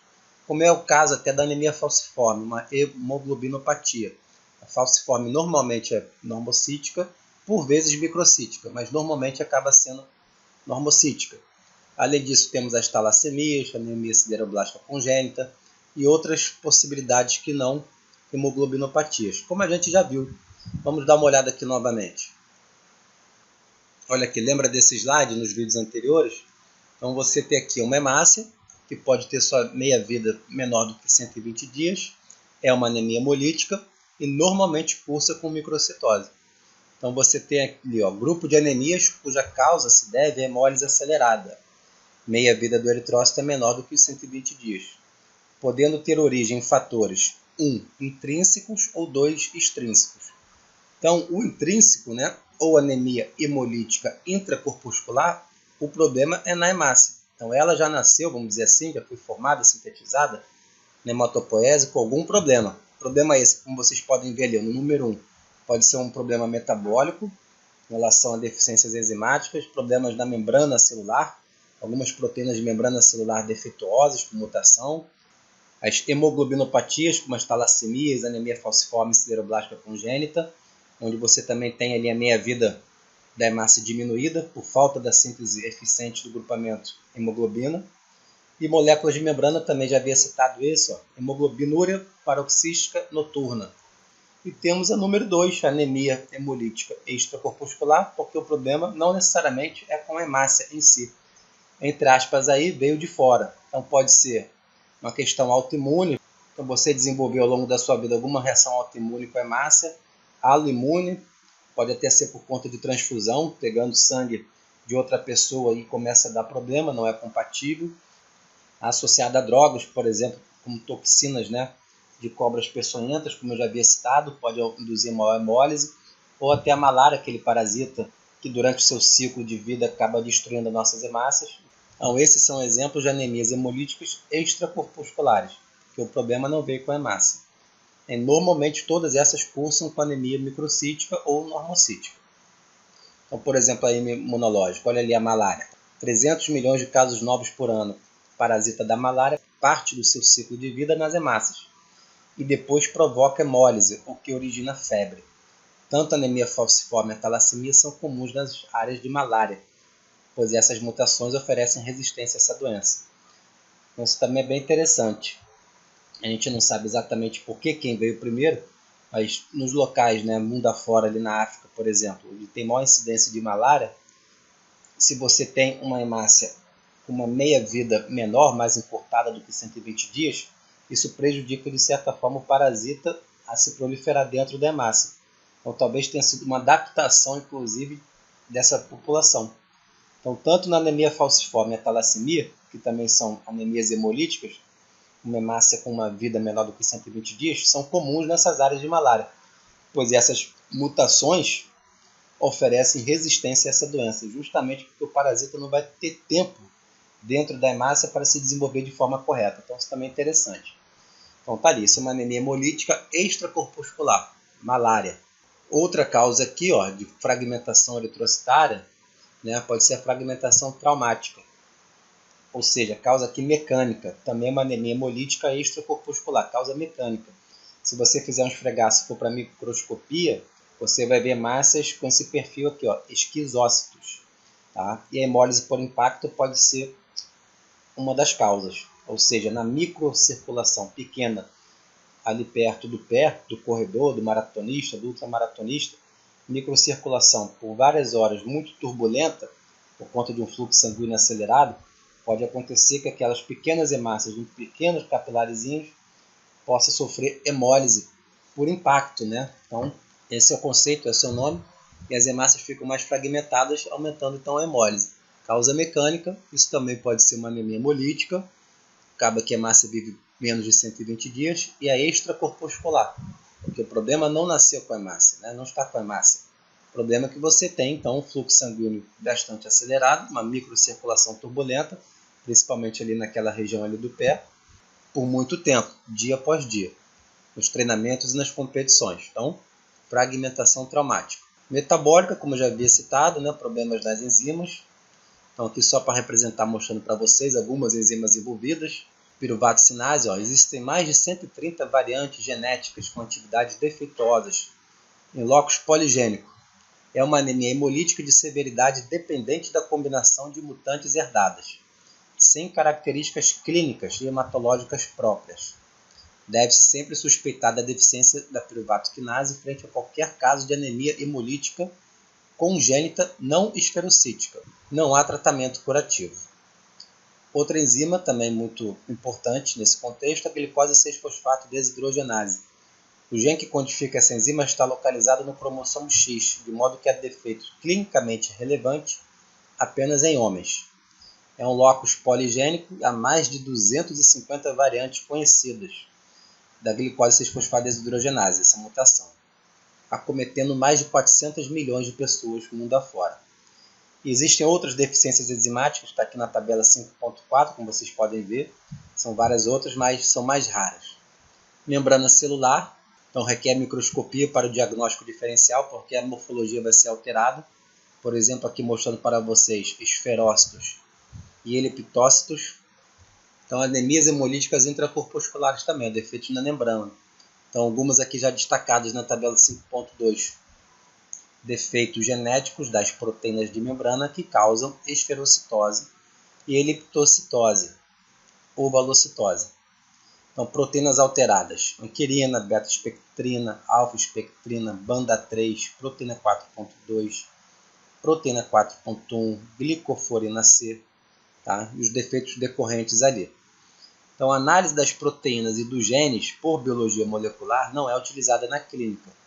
como é o caso até da anemia falciforme, uma hemoglobinopatia, a falciforme normalmente é normocítica, por vezes microcítica, mas normalmente acaba sendo normocítica. Além disso, temos as talassemias, anemia sideroblástica congênita e outras possibilidades que não hemoglobinopatias, como a gente já viu. Vamos dar uma olhada aqui novamente. Olha aqui, lembra desse slide nos vídeos anteriores? Então você tem aqui uma hemácia, que pode ter sua meia-vida menor do que 120 dias, é uma anemia hemolítica e normalmente cursa com microcitose. Então você tem aqui, grupo de anemias cuja causa se deve à hemólise acelerada. Meia-vida do eritrócito é menor do que os 120 dias, podendo ter origem em fatores 1. Intrínsecos ou 2. Extrínsecos. Então, o intrínseco, ou anemia hemolítica intracorpuscular, o problema é na hemácia. Então, ela já nasceu, vamos dizer assim, já foi formada, sintetizada, na hematopoese com algum problema. O problema é esse, como vocês podem ver ali, no número 1, pode ser um problema metabólico, em relação a deficiências enzimáticas, problemas na membrana celular, algumas proteínas de membrana celular defeituosas por mutação, as hemoglobinopatias, como as talassemias, anemia falciforme sideroblástica congênita, onde você também tem ali a meia-vida da hemácia diminuída por falta da síntese eficiente do grupamento hemoglobina. E moléculas de membrana, também já havia citado esse, hemoglobinúria paroxística noturna. E temos a número 2, a anemia hemolítica extracorpuscular, porque o problema não necessariamente é com a hemácia em si. Entre aspas, aí veio de fora. Então pode ser uma questão autoimune, então você desenvolveu ao longo da sua vida alguma reação autoimune com a hemácia, aloimune, pode até ser por conta de transfusão, pegando sangue de outra pessoa e começa a dar problema, não é compatível. Associada a drogas, por exemplo, como toxinas, de cobras peçonhentas, como eu já havia citado, pode induzir maior hemólise, ou até a malária, aquele parasita que durante o seu ciclo de vida acaba destruindo as nossas hemácias. Então, esses são exemplos de anemias hemolíticas extracorpusculares, que o problema não veio com a hemácia. E, normalmente, todas essas cursam com anemia microcítica ou normocítica. Então, por exemplo, a imunológica, olha ali a malária. 300 milhões de casos novos por ano. Parasita da malária parte do seu ciclo de vida nas hemácias e depois provoca hemólise, o que origina febre. Tanto a anemia falciforme e a talassemia são comuns nas áreas de malária, pois essas mutações oferecem resistência a essa doença. Então, isso também é bem interessante. A gente não sabe exatamente por que quem veio primeiro, mas nos locais, mundo afora, ali na África, por exemplo, onde tem maior incidência de malária, se você tem uma hemácia com uma meia-vida menor, mais encurtada do que 120 dias, isso prejudica, de certa forma, o parasita a se proliferar dentro da hemácia. Então, talvez tenha sido uma adaptação, inclusive, dessa população. Então, tanto na anemia falciforme e a talassemia, que também são anemias hemolíticas, uma hemácia com uma vida menor do que 120 dias, são comuns nessas áreas de malária, pois essas mutações oferecem resistência a essa doença, justamente porque o parasita não vai ter tempo dentro da hemácia para se desenvolver de forma correta. Então, isso também é interessante. Então, tá ali, isso é uma anemia hemolítica extracorpuscular, malária. Outra causa aqui, de fragmentação eritrocitária, pode ser a fragmentação traumática, ou seja, causa aqui mecânica, também é uma anemia hemolítica extracorpuscular, causa mecânica. Se você fizer um esfregaço e for para microscopia, você vai ver massas com esse perfil aqui, esquizócitos. Tá? E a hemólise por impacto pode ser uma das causas, ou seja, na microcirculação pequena, ali perto do pé, do corredor, do maratonista, do ultramaratonista, microcirculação por várias horas muito turbulenta, por conta de um fluxo sanguíneo acelerado, pode acontecer que aquelas pequenas hemácias, em pequenos capilarezinhos, possam sofrer hemólise por impacto, Então, esse é o conceito, esse é o nome, e as hemácias ficam mais fragmentadas, aumentando então a hemólise. Causa mecânica, isso também pode ser uma anemia hemolítica, acaba que a hemácia vive menos de 120 dias, e a extracorpuscular, porque o problema não nasceu com a hemácia, não está com a hemácia. O problema é que você tem, então, um fluxo sanguíneo bastante acelerado, uma microcirculação turbulenta, principalmente ali naquela região ali do pé, por muito tempo, dia após dia, nos treinamentos e nas competições. Então, fragmentação traumática. Metabólica, como já havia citado, problemas das enzimas. Então, aqui só para representar, mostrando para vocês algumas enzimas envolvidas. Piruvato Sinase, existem mais de 130 variantes genéticas com atividades defeituosas em locus poligênico. É uma anemia hemolítica de severidade dependente da combinação de mutantes herdadas, sem características clínicas e hematológicas próprias. Deve-se sempre suspeitar da deficiência da piruvato quinase frente a qualquer caso de anemia hemolítica congênita não esferocítica. Não há tratamento curativo. Outra enzima, também muito importante nesse contexto, é a glicose 6-fosfato desidrogenase. O gene que codifica essa enzima está localizado no cromossomo X, de modo que há defeito clinicamente relevante apenas em homens. É um locus poligênico e há mais de 250 variantes conhecidas da glicose 6-fosfato desidrogenase, essa mutação, acometendo mais de 400 milhões de pessoas no mundo afora. Existem outras deficiências enzimáticas, está aqui na tabela 5.4, como vocês podem ver. São várias outras, mas são mais raras. Membrana celular, então requer microscopia para o diagnóstico diferencial, porque a morfologia vai ser alterada. Por exemplo, aqui mostrando para vocês esferócitos e eliptócitos. Então, anemias hemolíticas intracorpusculares também, defeitos na membrana. Então, algumas aqui já destacadas na tabela 5.2. Defeitos genéticos das proteínas de membrana que causam esferocitose e eliptocitose ou valocitose. Então, proteínas alteradas: anquirina, beta-espectrina, alfa-espectrina, banda 3, proteína 4.2, proteína 4.1, glicoforina C, tá? E os defeitos decorrentes ali. Então, a análise das proteínas e dos genes por biologia molecular não é utilizada na clínica.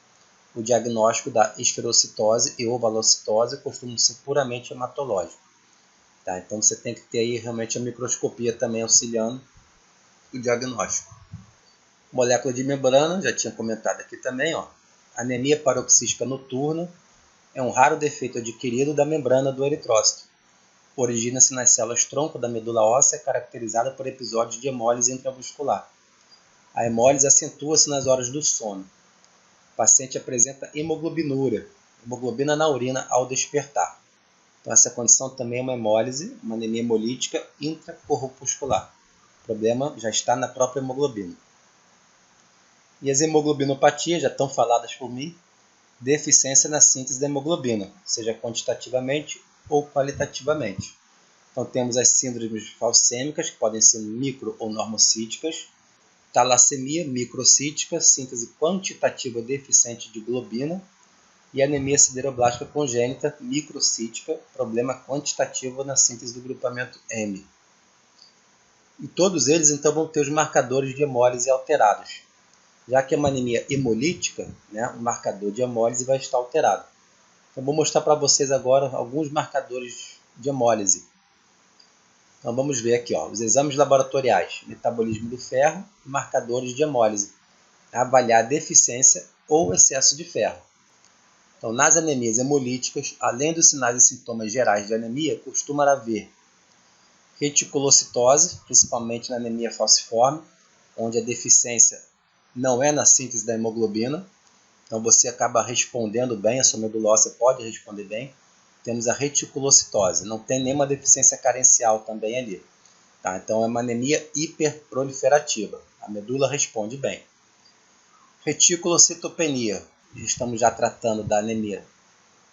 O diagnóstico da esferocitose e ovalocitose costuma ser puramente hematológico. Tá? Então você tem que ter aí realmente a microscopia também auxiliando o diagnóstico. Molécula de membrana, já tinha comentado aqui também. Anemia paroxística noturna é um raro defeito adquirido da membrana do eritrócito. Origina-se nas células tronco da medula óssea, caracterizada por episódios de hemólise intramuscular. A hemólise acentua-se nas horas do sono. O paciente apresenta hemoglobinúria, hemoglobina na urina ao despertar. Então, essa condição também é uma hemólise, uma anemia hemolítica intracorpuscular. O problema já está na própria hemoglobina. E as hemoglobinopatias, já estão faladas por mim, deficiência na síntese da hemoglobina, seja quantitativamente ou qualitativamente. Então, temos as síndromes falcêmicas, que podem ser micro ou normocíticas, talassemia microcítica, síntese quantitativa deficiente de globina, e anemia sideroblástica congênita microcítica, problema quantitativo na síntese do grupamento M. E todos eles então vão ter os marcadores de hemólise alterados. Já que é uma anemia hemolítica, o marcador de hemólise vai estar alterado. Então vou mostrar para vocês agora alguns marcadores de hemólise. Então vamos ver aqui, os exames laboratoriais, metabolismo do ferro e marcadores de hemólise, avaliar deficiência ou excesso de ferro. Então, nas anemias hemolíticas, além dos sinais e sintomas gerais de anemia, costuma haver reticulocitose, principalmente na anemia falciforme, onde a deficiência não é na síntese da hemoglobina. Então, você acaba respondendo bem, a sua medula óssea pode responder bem. Temos a reticulocitose, não tem nenhuma deficiência carencial também ali. Tá? Então, é uma anemia hiperproliferativa. A medula responde bem. Reticulocitopenia. Estamos já tratando da anemia,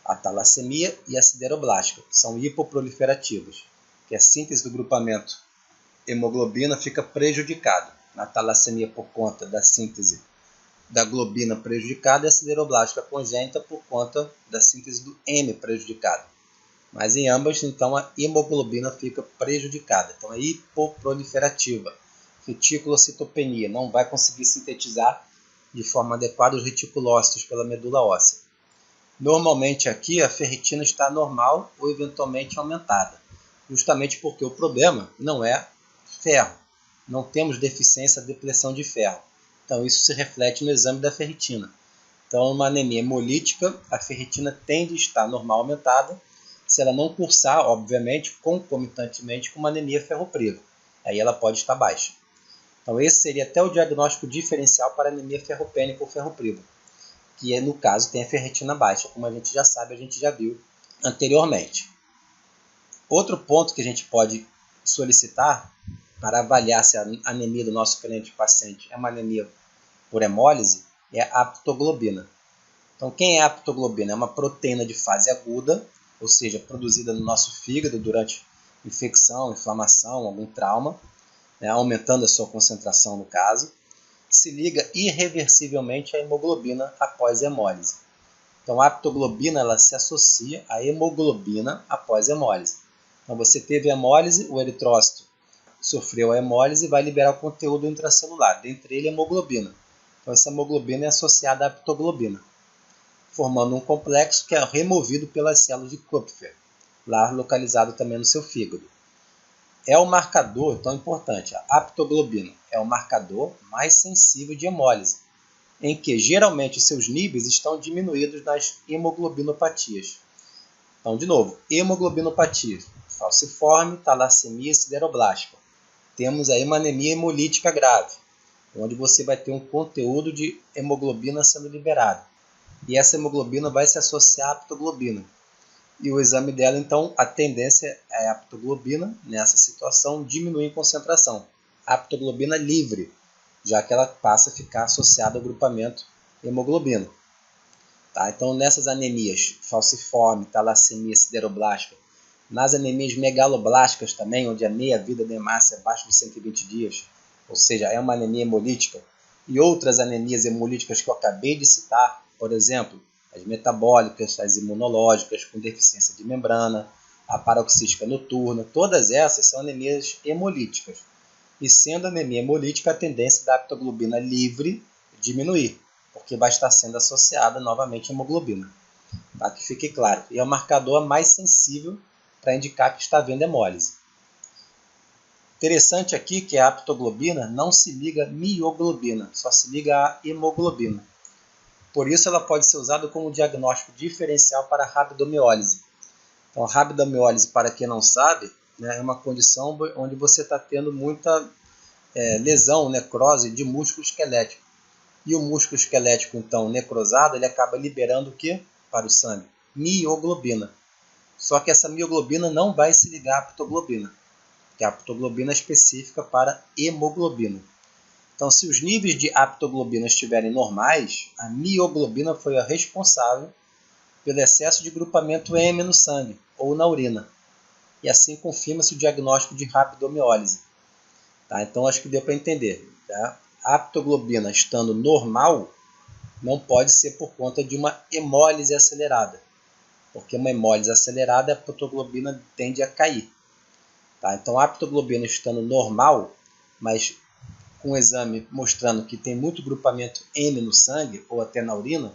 a talassemia e a sideroblástica, que são hipoproliferativas, que a síntese do grupamento hemoglobina fica prejudicada. Na talassemia por conta da síntese da globina prejudicada e a sideroblástica congênita por conta da síntese do M prejudicada. Mas em ambas, então, a hemoglobina fica prejudicada. Então, é hipoproliferativa. Reticulocitopenia, não vai conseguir sintetizar de forma adequada os reticulócitos pela medula óssea. Normalmente aqui a ferritina está normal ou eventualmente aumentada, justamente porque o problema não é ferro. Não temos deficiência, depleção de ferro. Então isso se reflete no exame da ferritina. Então, numa anemia hemolítica, a ferritina tende a estar normal aumentada, se ela não cursar, obviamente, concomitantemente com uma anemia ferropriva. Aí ela pode estar baixa. Então, esse seria até o diagnóstico diferencial para anemia ferropênica ou ferropriva, que no caso tem a ferritina baixa, como a gente já sabe, a gente já viu anteriormente. Outro ponto que a gente pode solicitar para avaliar se a anemia do nosso cliente paciente é uma anemia por hemólise é a aptoglobina. Então, quem é a aptoglobina? É uma proteína de fase aguda, ou seja, produzida no nosso fígado durante infecção, inflamação, algum trauma, né, aumentando a sua concentração no caso, se liga irreversivelmente à hemoglobina após hemólise. Então, a aptoglobina ela se associa à hemoglobina após hemólise. Então, você teve hemólise, o eritrócito sofreu a hemólise e vai liberar o conteúdo intracelular, dentre ele a hemoglobina. Então, essa hemoglobina é associada à aptoglobina, formando um complexo que é removido pelas células de Kupffer, lá localizado também no seu fígado. É o marcador tão importante, a aptoglobina é o marcador mais sensível de hemólise, em que geralmente seus níveis estão diminuídos nas hemoglobinopatias. Então, de novo, hemoglobinopatia, falciforme, talassemia sideroblástica. Temos aí uma anemia hemolítica grave, onde você vai ter um conteúdo de hemoglobina sendo liberado. E essa hemoglobina vai se associar à aptoglobina. E o exame dela, então, a tendência é a aptoglobina, nessa situação, diminuir em concentração. A aptoglobina livre, já que ela passa a ficar associada ao grupamento hemoglobina. Tá? Então, nessas anemias, falciforme, talassemia sideroblástica, nas anemias megaloblásticas também, onde a meia-vida da hemácia é abaixo de 120 dias, ou seja, é uma anemia hemolítica, e outras anemias hemolíticas que eu acabei de citar, por exemplo, as metabólicas, as imunológicas, com deficiência de membrana, a paroxística noturna, todas essas são anemias hemolíticas. E sendo anemia hemolítica, a tendência da aptoglobina livre diminuir, porque vai estar sendo associada novamente à hemoglobina. Tá? Que fique claro. E é o marcador mais sensível para indicar que está havendo hemólise. Interessante aqui que a aptoglobina não se liga à mioglobina, só se liga à hemoglobina. Por isso ela pode ser usada como diagnóstico diferencial para a rabdomiólise. Então, a rabdomiólise, para quem não sabe, né, é uma condição onde você está tendo muita lesão, necrose de músculo esquelético. E o músculo esquelético, então, necrosado, ele acaba liberando o que para o sangue? Mioglobina. Só que essa mioglobina não vai se ligar à aptoglobina, que a aptoglobina é específica para hemoglobina. Então, se os níveis de aptoglobina estiverem normais, a mioglobina foi a responsável pelo excesso de grupamento M no sangue ou na urina. E assim confirma-se o diagnóstico de rabdomiólise. Tá? Então, acho que deu para entender. Tá? A aptoglobina estando normal não pode ser por conta de uma hemólise acelerada. Porque uma hemólise acelerada, a aptoglobina tende a cair. Tá? Então, a aptoglobina estando normal, mas com o exame mostrando que tem muito grupamento M no sangue, ou até na urina,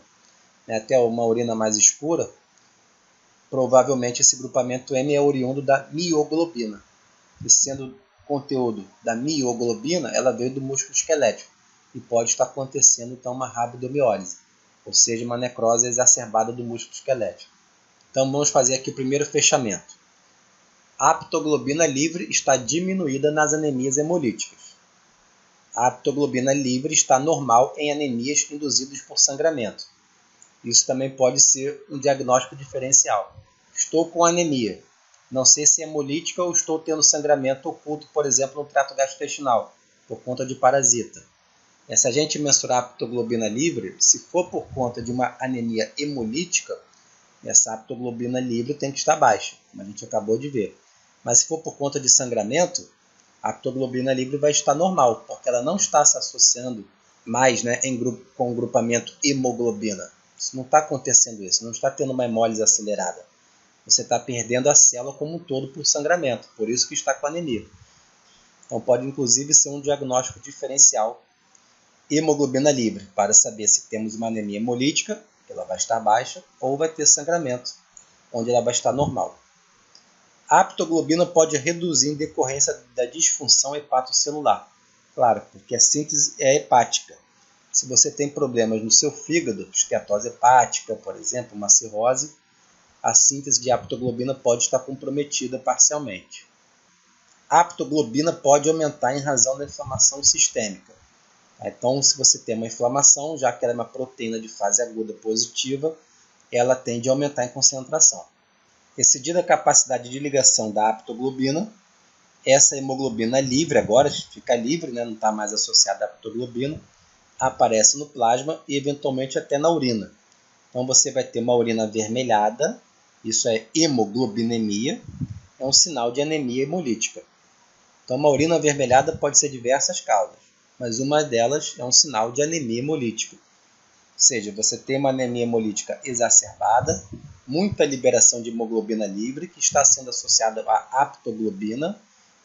né, até uma urina mais escura, provavelmente esse grupamento M é oriundo da mioglobina. E sendo conteúdo da mioglobina, ela veio do músculo esquelético. E pode estar acontecendo então uma rabdomiólise, ou seja, uma necrose exacerbada do músculo esquelético. Então vamos fazer aqui o primeiro fechamento. A aptoglobina livre está diminuída nas anemias hemolíticas. A aptoglobina livre está normal em anemias induzidas por sangramento. Isso também pode ser um diagnóstico diferencial. Estou com anemia. Não sei se é hemolítica ou estou tendo sangramento oculto, por exemplo, no trato gastrointestinal, por conta de parasita. E se a gente mensurar a aptoglobina livre, se for por conta de uma anemia hemolítica, essa aptoglobina livre tem que estar baixa, como a gente acabou de ver. Mas se for por conta de sangramento, a aptoglobina livre vai estar normal, porque ela não está se associando mais, né, com o grupamento hemoglobina. Isso não está acontecendo isso, não está tendo uma hemólise acelerada. Você está perdendo a célula como um todo por sangramento, por isso que está com anemia. Então pode inclusive ser um diagnóstico diferencial hemoglobina livre, para saber se temos uma anemia hemolítica, que ela vai estar baixa, ou vai ter sangramento, onde ela vai estar normal. A aptoglobina pode reduzir em decorrência da disfunção hepatocelular. Claro, porque a síntese é hepática. Se você tem problemas no seu fígado, esteatose hepática, por exemplo, uma cirrose, a síntese de aptoglobina pode estar comprometida parcialmente. A aptoglobina pode aumentar em razão da inflamação sistêmica. Então, se você tem uma inflamação, já que ela é uma proteína de fase aguda positiva, ela tende a aumentar em concentração. Excedida a capacidade de ligação da aptoglobina, essa hemoglobina livre agora, fica livre, né? Não está mais associada à aptoglobina, aparece no plasma e eventualmente até na urina. Então você vai ter uma urina avermelhada, isso é hemoglobinemia, é um sinal de anemia hemolítica. Então uma urina avermelhada pode ser diversas causas, mas uma delas é um sinal de anemia hemolítica. Ou seja, você tem uma anemia hemolítica exacerbada, muita liberação de hemoglobina livre, que está sendo associada à aptoglobina,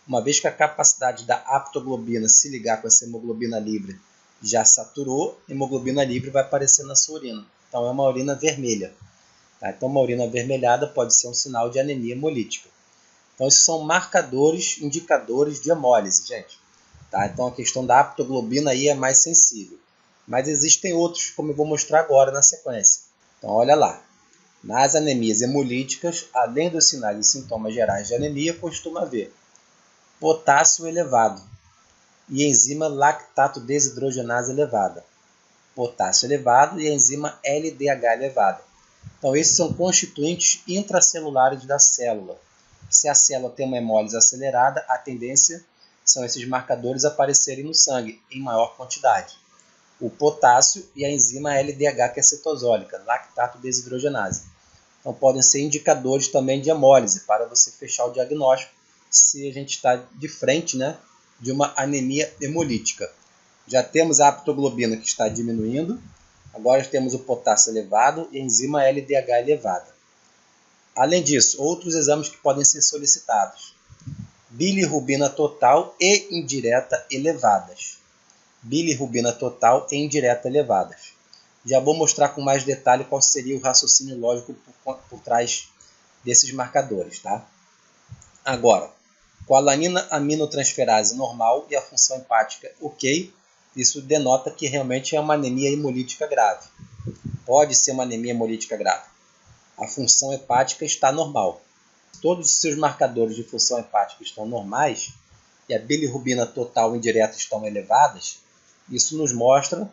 uma vez que a capacidade da aptoglobina se ligar com essa hemoglobina livre já saturou, a hemoglobina livre vai aparecer na sua urina. Então é uma urina vermelha. Tá? Então uma urina avermelhada pode ser um sinal de anemia hemolítica. Então esses são marcadores, indicadores de hemólise, gente. Tá? Então a questão da aptoglobina aí é mais sensível. Mas existem outros, como eu vou mostrar agora na sequência. Então olha lá. Nas anemias hemolíticas, além dos sinais e sintomas gerais de anemia, costuma haver potássio elevado e enzima lactato desidrogenase elevada. Potássio elevado e enzima LDH elevada. Então esses são constituintes intracelulares da célula. Se a célula tem uma hemólise acelerada, a tendência são esses marcadores aparecerem no sangue em maior quantidade. O potássio e a enzima LDH, que é cetosólica, lactato desidrogenase. Então podem ser indicadores também de hemólise para você fechar o diagnóstico se a gente está de frente, né, de uma anemia hemolítica. Já temos a aptoglobina que está diminuindo, agora temos o potássio elevado e a enzima LDH elevada. Além disso, outros exames que podem ser solicitados. Bilirrubina total e indireta elevadas. Bilirrubina total e indireta elevadas. Já vou mostrar com mais detalhe qual seria o raciocínio lógico por trás desses marcadores, tá? Agora, com a alanina aminotransferase normal e a função hepática ok, isso denota que realmente é uma anemia hemolítica grave. Pode ser uma anemia hemolítica grave. A função hepática está normal. Todos os seus marcadores de função hepática estão normais e a bilirrubina total e indireta estão elevadas, isso nos mostra,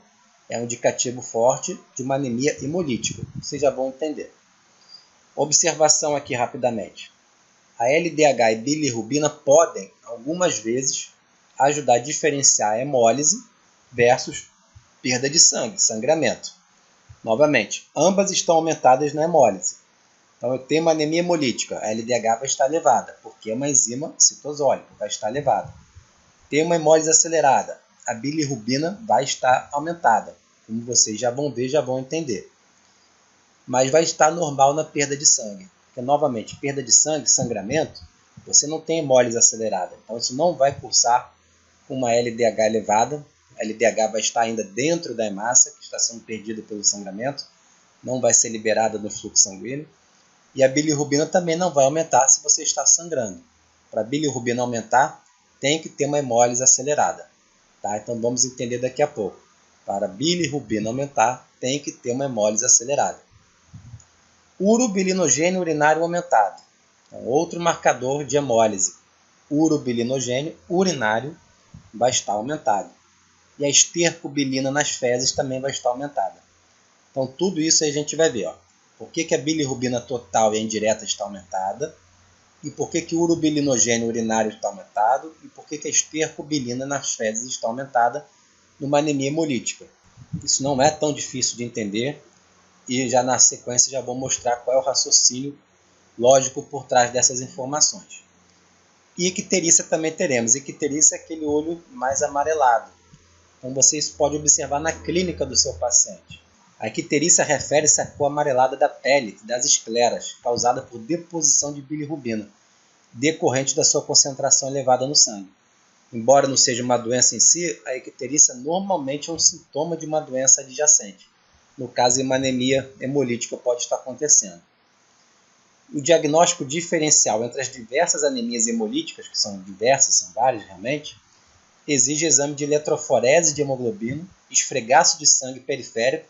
é um indicativo forte de uma anemia hemolítica. Vocês já vão entender. Observação aqui rapidamente. A LDH e bilirrubina podem, algumas vezes, ajudar a diferenciar a hemólise versus perda de sangue, sangramento. Novamente, ambas estão aumentadas na hemólise. Então eu tenho uma anemia hemolítica, a LDH vai estar elevada, porque é uma enzima citosólica, vai estar elevada. Tem uma hemólise acelerada, a bilirrubina vai estar aumentada, como vocês já vão ver, já vão entender. Mas vai estar normal na perda de sangue. Porque, novamente, perda de sangue, sangramento, você não tem hemólise acelerada. Então, isso não vai cursar com uma LDH elevada. A LDH vai estar ainda dentro da hemácia, que está sendo perdida pelo sangramento. Não vai ser liberada no fluxo sanguíneo. E a bilirrubina também não vai aumentar se você está sangrando. Para a bilirrubina aumentar, tem que ter uma hemólise acelerada. Tá? Então, vamos entender daqui a pouco. Para a bilirrubina aumentar, tem que ter uma hemólise acelerada. Urobilinogênio urinário aumentado. Então, outro marcador de hemólise. Urobilinogênio urinário vai estar aumentado. E a estercobilina nas fezes também vai estar aumentada. Então, tudo isso aí a gente vai ver. Ó. Por que a bilirrubina total e a indireta está aumentada? E por que o urobilinogênio urinário está aumentado? E por que a estercobilina nas fezes está aumentada numa anemia hemolítica? Isso não é tão difícil de entender. E já na sequência já vou mostrar qual é o raciocínio lógico por trás dessas informações. E icterícia também teremos. Icterícia é aquele olho mais amarelado. Então vocês podem observar na clínica do seu paciente. A icterícia refere-se à cor amarelada da pele e das escleras, causada por deposição de bilirrubina, decorrente da sua concentração elevada no sangue. Embora não seja uma doença em si, a icterícia normalmente é um sintoma de uma doença adjacente. No caso, uma anemia hemolítica pode estar acontecendo. O diagnóstico diferencial entre as diversas anemias hemolíticas, que são diversas, são várias realmente, exige exame de eletroforese de hemoglobina, esfregaço de sangue periférico,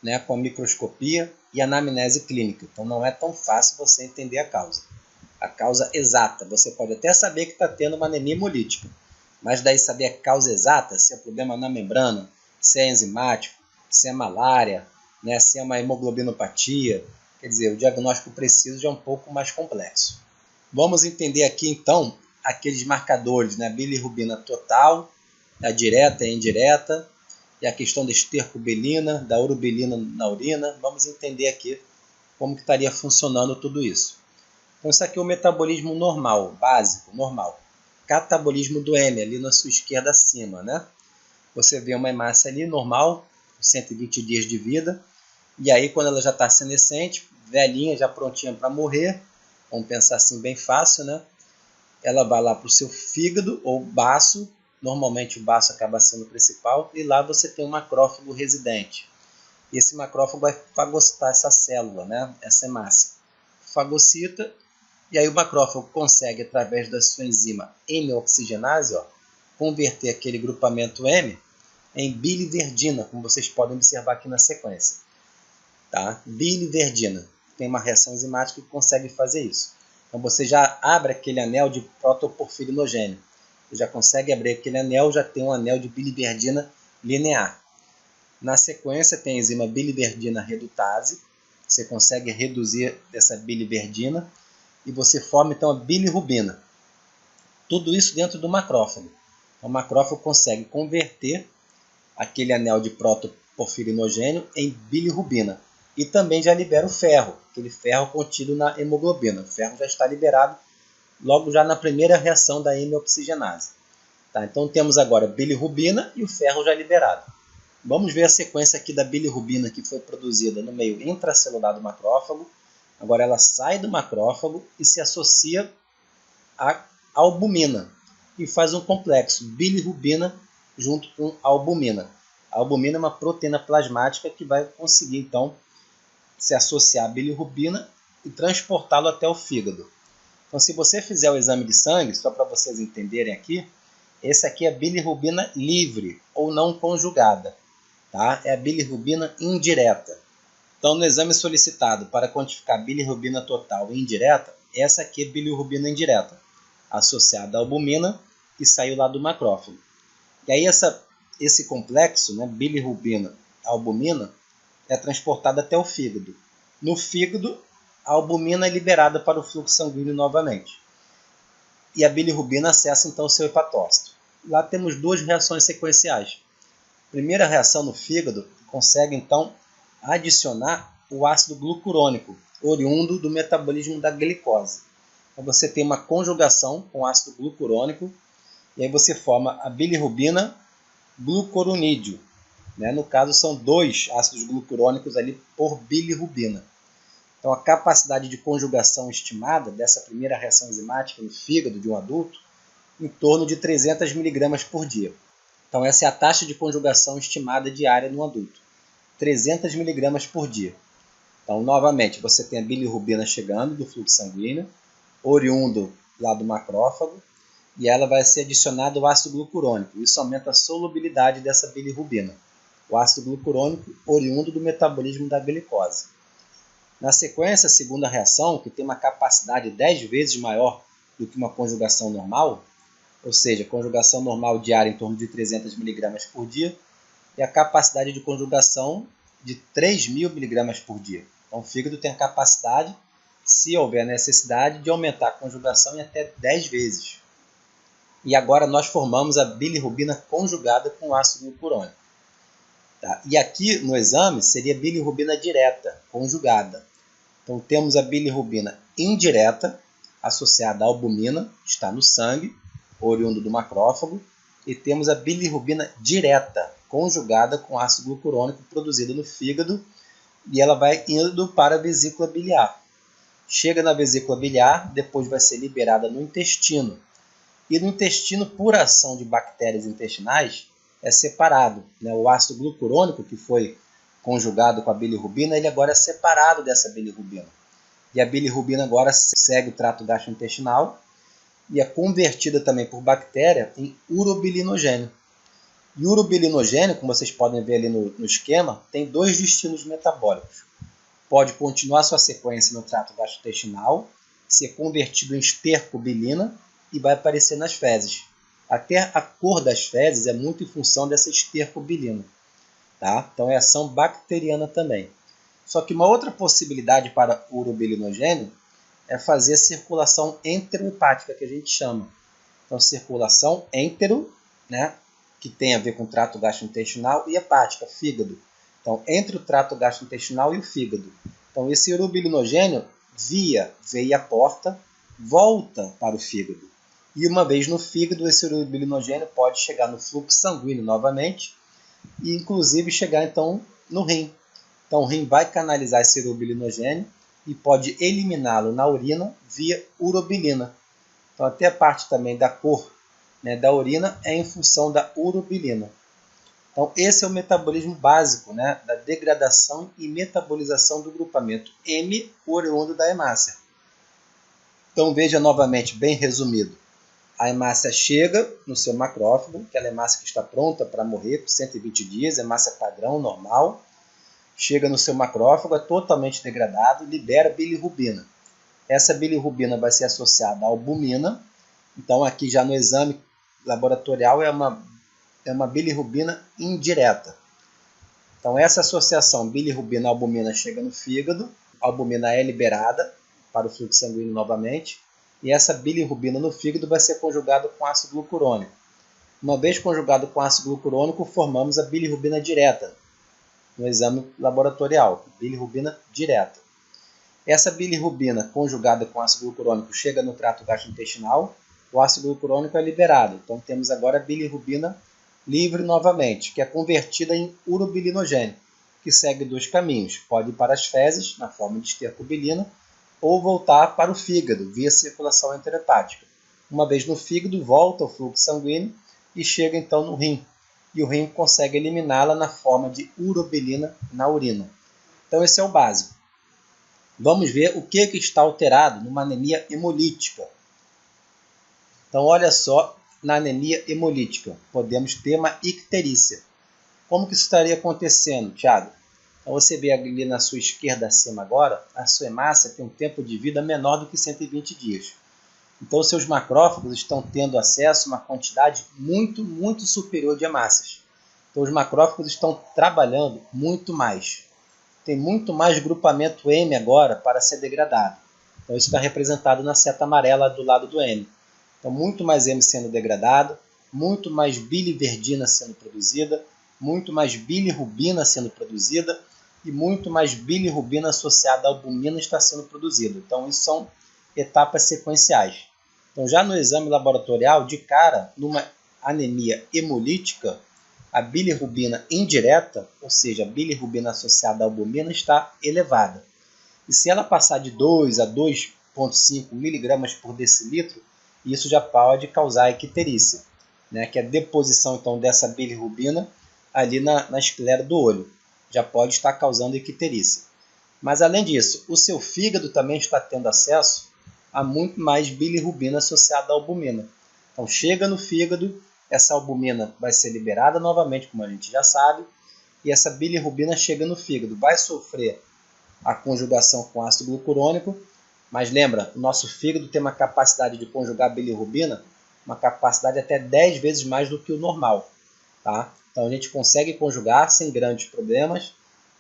né, com microscopia e anamnese clínica. Então não é tão fácil você entender a causa exata. Você pode até saber que está tendo uma anemia hemolítica, mas daí saber a causa exata, se é problema na membrana, se é enzimático, se é malária, né, se é uma hemoglobinopatia. Quer dizer, o diagnóstico preciso já é um pouco mais complexo. Vamos entender aqui, então, aqueles marcadores, né? Bilirrubina total, a direta e a indireta, e a questão da estercobilina, da urobilina na urina. Vamos entender aqui como que estaria funcionando tudo isso. Então isso aqui é o metabolismo normal, básico, normal. Catabolismo do M, ali na sua esquerda acima, né? Você vê uma hemácia ali, normal, 120 dias de vida. E aí, quando ela já está senescente, velhinha, já prontinha para morrer, vamos pensar assim bem fácil, né? Ela vai lá para o seu fígado ou baço, normalmente o baço acaba sendo o principal, e lá você tem um macrófago residente. E esse macrófago vai fagocitar essa célula, né? Essa hemácia. Fagocita, e aí o macrófago consegue, através da sua enzima M-oxigenase, converter aquele grupamento M em biliverdina, como vocês podem observar aqui na sequência. Tá? Biliverdina. Tem uma reação enzimática que consegue fazer isso. Então você já abre aquele anel de protoporfirinogênio. Você já consegue abrir aquele anel, já tem um anel de biliverdina linear. Na sequência tem a enzima biliverdina redutase. Você consegue reduzir essa biliverdina e você forma então a bilirrubina. Tudo isso dentro do macrófago. O macrófago consegue converter aquele anel de protoporfirinogênio em bilirrubina. E também já libera o ferro, aquele ferro contido na hemoglobina. O ferro já está liberado logo já na primeira reação da M-oxigenase. Tá? Então temos agora bilirrubina e o ferro já liberado. Vamos ver a sequência aqui da bilirrubina que foi produzida no meio intracelular do macrófago. Agora ela sai do macrófago e se associa à albumina e faz um complexo bilirrubina junto com albumina. A albumina é uma proteína plasmática que vai conseguir então se associar à bilirrubina e transportá-lo até o fígado. Então, se você fizer o exame de sangue, só para vocês entenderem aqui, esse aqui é bilirrubina livre ou não conjugada. Tá? É a bilirrubina indireta. Então, no exame solicitado para quantificar bilirrubina total e indireta, essa aqui é bilirrubina indireta, associada à albumina que saiu lá do macrófago. E aí esse complexo, né, bilirrubina-albumina, é transportado até o fígado. No fígado, a albumina é liberada para o fluxo sanguíneo novamente. E a bilirrubina acessa então o seu hepatócito. Lá temos duas reações sequenciais. A primeira reação no fígado consegue então adicionar o ácido glucurônico, oriundo do metabolismo da glicose. Então você tem uma conjugação com ácido glucurônico e aí você forma a bilirrubina glucuronídeo. No caso são 2 ácidos glucurônicos ali por bilirrubina. Então a capacidade de conjugação estimada dessa primeira reação enzimática no fígado de um adulto em torno de 300 mg por dia. Então essa é a taxa de conjugação estimada diária no adulto, 300 mg por dia. Então novamente você tem a bilirrubina chegando do fluxo sanguíneo, oriundo lá do macrófago, e ela vai ser adicionado o ácido glucurônico. Isso aumenta a solubilidade dessa bilirrubina. O ácido glucurônico oriundo do metabolismo da glicose. Na sequência, a segunda reação, que tem uma capacidade 10 vezes maior do que uma conjugação normal, ou seja, conjugação normal diária em torno de 300 mg por dia, e a capacidade de conjugação de 3.000 mg por dia. Então o fígado tem a capacidade, se houver necessidade, de aumentar a conjugação em até 10 vezes. E agora nós formamos a bilirrubina conjugada com ácido glucurônico. Tá? E aqui no exame seria bilirrubina direta, conjugada. Então temos a bilirrubina indireta, associada à albumina, está no sangue, oriundo do macrófago, e temos a bilirrubina direta, conjugada com ácido glucurônico produzida no fígado, e ela vai indo para a vesícula biliar. Chega na vesícula biliar, depois vai ser liberada no intestino. E no intestino, por ação de bactérias intestinais, é separado. O ácido glucurônico, que foi conjugado com a bilirrubina, ele agora é separado dessa bilirrubina. E a bilirrubina agora segue o trato gastrointestinal e é convertida também por bactéria em urobilinogênio. E o urobilinogênio, como vocês podem ver ali no esquema, tem 2 destinos metabólicos. Pode continuar sua sequência no trato gastrointestinal, ser convertido em estercobilina e vai aparecer nas fezes. Até a cor das fezes é muito em função dessa estercobilina. Tá? Então é ação bacteriana também. Só que uma outra possibilidade para o urobilinogênio é fazer a circulação enterohepática, que a gente chama. Então, circulação entero, né, que tem a ver com o trato gastrointestinal, e hepática, fígado. Então, entre o trato gastrointestinal e o fígado. Então, esse urobilinogênio, via veia porta, volta para o fígado. E uma vez no fígado, esse urobilinogênio pode chegar no fluxo sanguíneo novamente e, inclusive, chegar, então, no rim. Então, o rim vai canalizar esse urobilinogênio e pode eliminá-lo na urina via urobilina. Então, até a parte também da cor, né, da urina é em função da urobilina. Então, esse é o metabolismo básico, né, da degradação e metabolização do grupamento M oriundo da hemácia. Então, veja novamente, bem resumido. A hemácia chega no seu macrófago, aquela hemácia que está pronta para morrer por 120 dias, hemácia padrão, normal. Chega no seu macrófago, é totalmente degradado, libera bilirrubina. Essa bilirrubina vai ser associada à albumina. Então, aqui já no exame laboratorial é uma bilirrubina indireta. Então, essa associação bilirrubina-albumina chega no fígado, a albumina é liberada para o fluxo sanguíneo novamente, e essa bilirrubina no fígado vai ser conjugada com ácido glucurônico. Uma vez conjugado com ácido glucurônico, formamos a bilirrubina direta no exame laboratorial, bilirrubina direta. Essa bilirrubina conjugada com ácido glucurônico chega no trato gastrointestinal, o ácido glucurônico é liberado. Então temos agora a bilirrubina livre novamente, que é convertida em urobilinogênio, que segue dois caminhos. Pode ir para as fezes, na forma de estercobilina, ou voltar para o fígado, via circulação enterohepática. Uma vez no fígado, volta ao fluxo sanguíneo e chega então no rim. E o rim consegue eliminá-la na forma de urobilina na urina. Então esse é o básico. Vamos ver o que está alterado numa anemia hemolítica. Então olha só, na anemia hemolítica, podemos ter uma icterícia. Como que isso estaria acontecendo, Thiago? Então você vê ali na sua esquerda acima agora, a sua hemácia tem um tempo de vida menor do que 120 dias. Então seus macrófagos estão tendo acesso a uma quantidade muito superior de hemácias. Então os macrófagos estão trabalhando muito mais. Tem muito mais grupamento M agora para ser degradado. Então isso está representado na seta amarela do lado do M. Então muito mais M sendo degradado, muito mais biliverdina sendo produzida, muito mais bilirrubina sendo produzida e muito mais bilirrubina associada à albumina está sendo produzida. Então isso são etapas sequenciais. Então já no exame laboratorial, de cara, numa anemia hemolítica, a bilirrubina indireta, ou seja, a bilirrubina associada à albumina, está elevada. E se ela passar de 2 a 2,5 mg por decilitro, isso já pode causar icterícia, né, que é a deposição então, dessa bilirrubina ali na esclera do olho. Já pode estar causando icterícia. Mas além disso, o seu fígado também está tendo acesso a muito mais bilirrubina associada à albumina. Então chega no fígado, essa albumina vai ser liberada novamente, como a gente já sabe, e essa bilirrubina chega no fígado, vai sofrer a conjugação com ácido glucurônico, mas lembra, o nosso fígado tem uma capacidade de conjugar bilirrubina, uma capacidade até 10 vezes mais do que o normal. Tá? Então a gente consegue conjugar sem grandes problemas,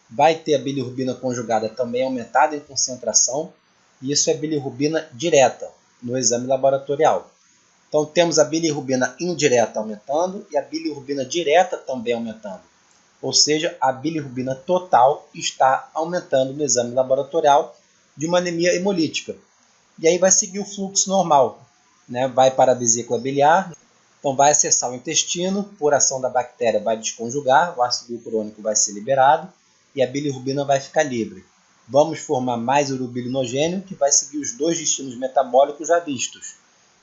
vai ter a bilirrubina conjugada também aumentada em concentração, e isso é bilirrubina direta no exame laboratorial. Então temos a bilirrubina indireta aumentando e a bilirrubina direta também aumentando. Ou seja, a bilirrubina total está aumentando no exame laboratorial de uma anemia hemolítica. E aí vai seguir o fluxo normal, né? Vai para a vesícula biliar, então vai acessar o intestino, por ação da bactéria vai desconjugar, o ácido glucurônico vai ser liberado e a bilirrubina vai ficar livre. Vamos formar mais urobilinogênio, que vai seguir os dois destinos metabólicos já vistos.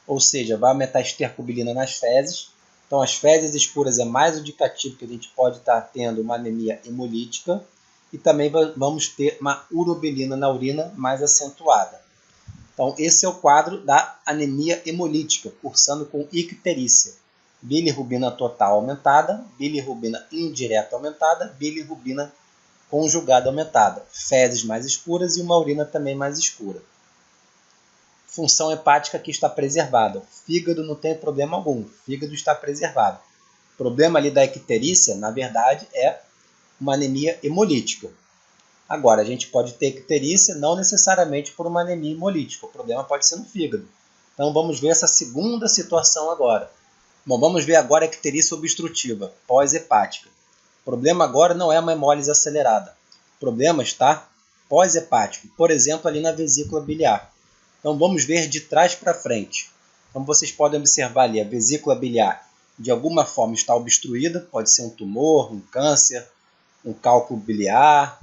Ou seja, vai aumentar a estercobilina nas fezes. Então, as fezes escuras é mais indicativo que a gente pode estar tendo uma anemia hemolítica. E também vamos ter uma urobilina na urina mais acentuada. Então, esse é o quadro da anemia hemolítica, cursando com icterícia. Bilirrubina total aumentada, bilirrubina indireta aumentada, bilirrubina conjugada aumentada. Fezes mais escuras e uma urina também mais escura. Função hepática que está preservada. O fígado não tem problema algum, o fígado está preservado. O problema ali da icterícia, na verdade, é uma anemia hemolítica. Agora, a gente pode ter icterícia não necessariamente por uma anemia hemolítica, o problema pode ser no fígado. Então vamos ver essa segunda situação agora. Bom, vamos ver agora a icterícia obstrutiva, pós-hepática. O problema agora não é uma hemólise acelerada. O problema está pós-hepático, por exemplo, ali na vesícula biliar. Então vamos ver de trás para frente. Como vocês podem observar ali, a vesícula biliar de alguma forma está obstruída, pode ser um tumor, um câncer, um cálculo biliar,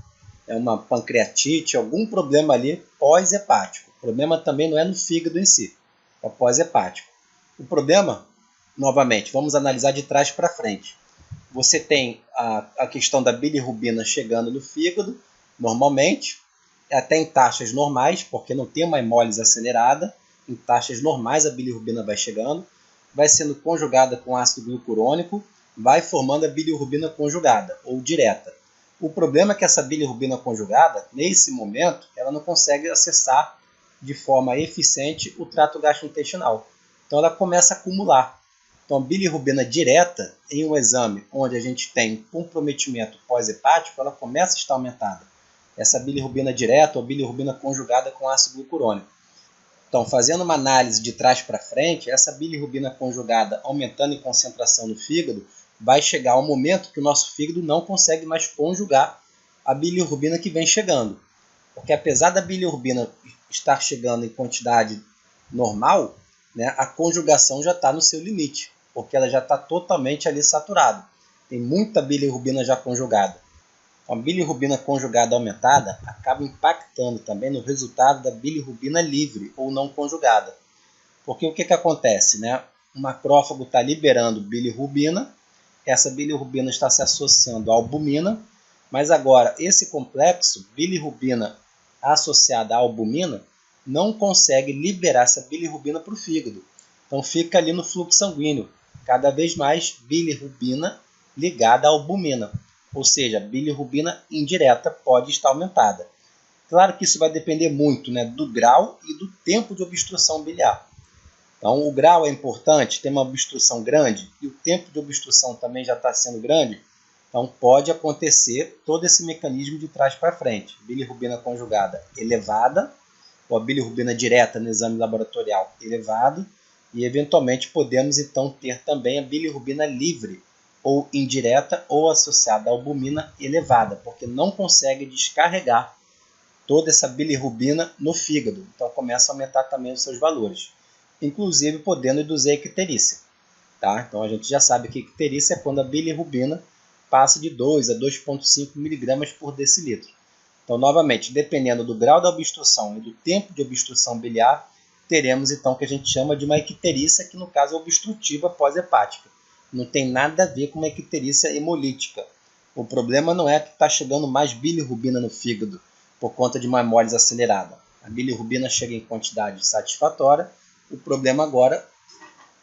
uma pancreatite, algum problema ali pós-hepático. O problema também não é no fígado em si, é pós-hepático. O problema, novamente, vamos analisar de trás para frente. Você tem a questão da bilirrubina chegando no fígado, normalmente, até em taxas normais, porque não tem uma hemólise acelerada, em taxas normais a bilirrubina vai chegando, vai sendo conjugada com ácido glucurônico, vai formando a bilirrubina conjugada, ou direta. O problema é que essa bilirrubina conjugada, nesse momento, ela não consegue acessar de forma eficiente o trato gastrointestinal. Então ela começa a acumular. Então a bilirrubina direta, em um exame onde a gente tem comprometimento pós-hepático, ela começa a estar aumentada. Essa bilirrubina direta ou bilirrubina conjugada com ácido glucurônico. Então, fazendo uma análise de trás para frente, essa bilirrubina conjugada aumentando em concentração no fígado, vai chegar ao momento que o nosso fígado não consegue mais conjugar a bilirrubina que vem chegando. Porque apesar da bilirrubina estar chegando em quantidade normal, né, a conjugação já está no seu limite, porque ela já está totalmente ali saturada. Tem muita bilirrubina já conjugada. A bilirrubina conjugada aumentada acaba impactando também no resultado da bilirrubina livre ou não conjugada. Porque o que acontece? Né? O macrófago está liberando bilirrubina, essa bilirrubina está se associando à albumina, mas agora esse complexo, bilirrubina associada à albumina, não consegue liberar essa bilirrubina para o fígado. Então fica ali no fluxo sanguíneo, cada vez mais bilirrubina ligada à albumina. Ou seja, a bilirrubina indireta pode estar aumentada. Claro que isso vai depender muito, né, do grau e do tempo de obstrução biliar. Então, o grau é importante, tem uma obstrução grande e o tempo de obstrução também já está sendo grande. Então, pode acontecer todo esse mecanismo de trás para frente. Bilirrubina conjugada elevada, ou a bilirrubina direta no exame laboratorial elevado, e eventualmente podemos então ter também a bilirrubina livre, ou indireta ou associada à albumina elevada, porque não consegue descarregar toda essa bilirrubina no fígado. Então começa a aumentar também os seus valores, inclusive podendo induzir a icterícia. Tá? Então a gente já sabe que a icterícia é quando a bilirrubina passa de 2 a 2,5 mg por decilitro. Então, novamente, dependendo do grau da obstrução e do tempo de obstrução biliar, teremos então o que a gente chama de uma icterícia, que no caso é obstrutiva pós-hepática. Não tem nada a ver com uma icterícia hemolítica. O problema não é que está chegando mais bilirrubina no fígado por conta de uma hemólise acelerada. A bilirrubina chega em quantidade satisfatória. O problema agora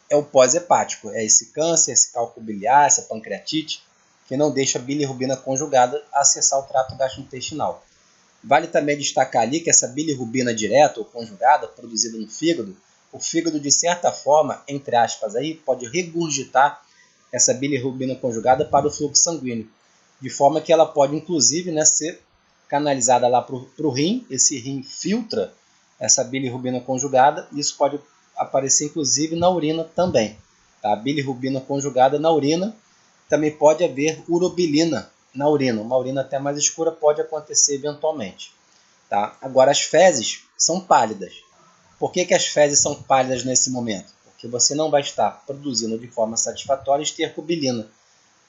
é o pós-hepático. É esse câncer, esse cálculo biliar, essa pancreatite, que não deixa a bilirrubina conjugada acessar o trato gastrointestinal. Vale também destacar ali que essa bilirrubina direta ou conjugada produzida no fígado, o fígado de certa forma, entre aspas, aí, pode regurgitar essa bilirrubina conjugada para o fluxo sanguíneo, de forma que ela pode inclusive, né, ser canalizada lá para o rim, esse rim filtra essa bilirrubina conjugada, e isso pode aparecer inclusive na urina também. Tá? A bilirrubina conjugada na urina, também pode haver urobilina na urina, uma urina até mais escura pode acontecer eventualmente. Tá? Agora as fezes são pálidas. Por que as fezes são pálidas nesse momento? Porque você não vai estar produzindo de forma satisfatória estercobilina,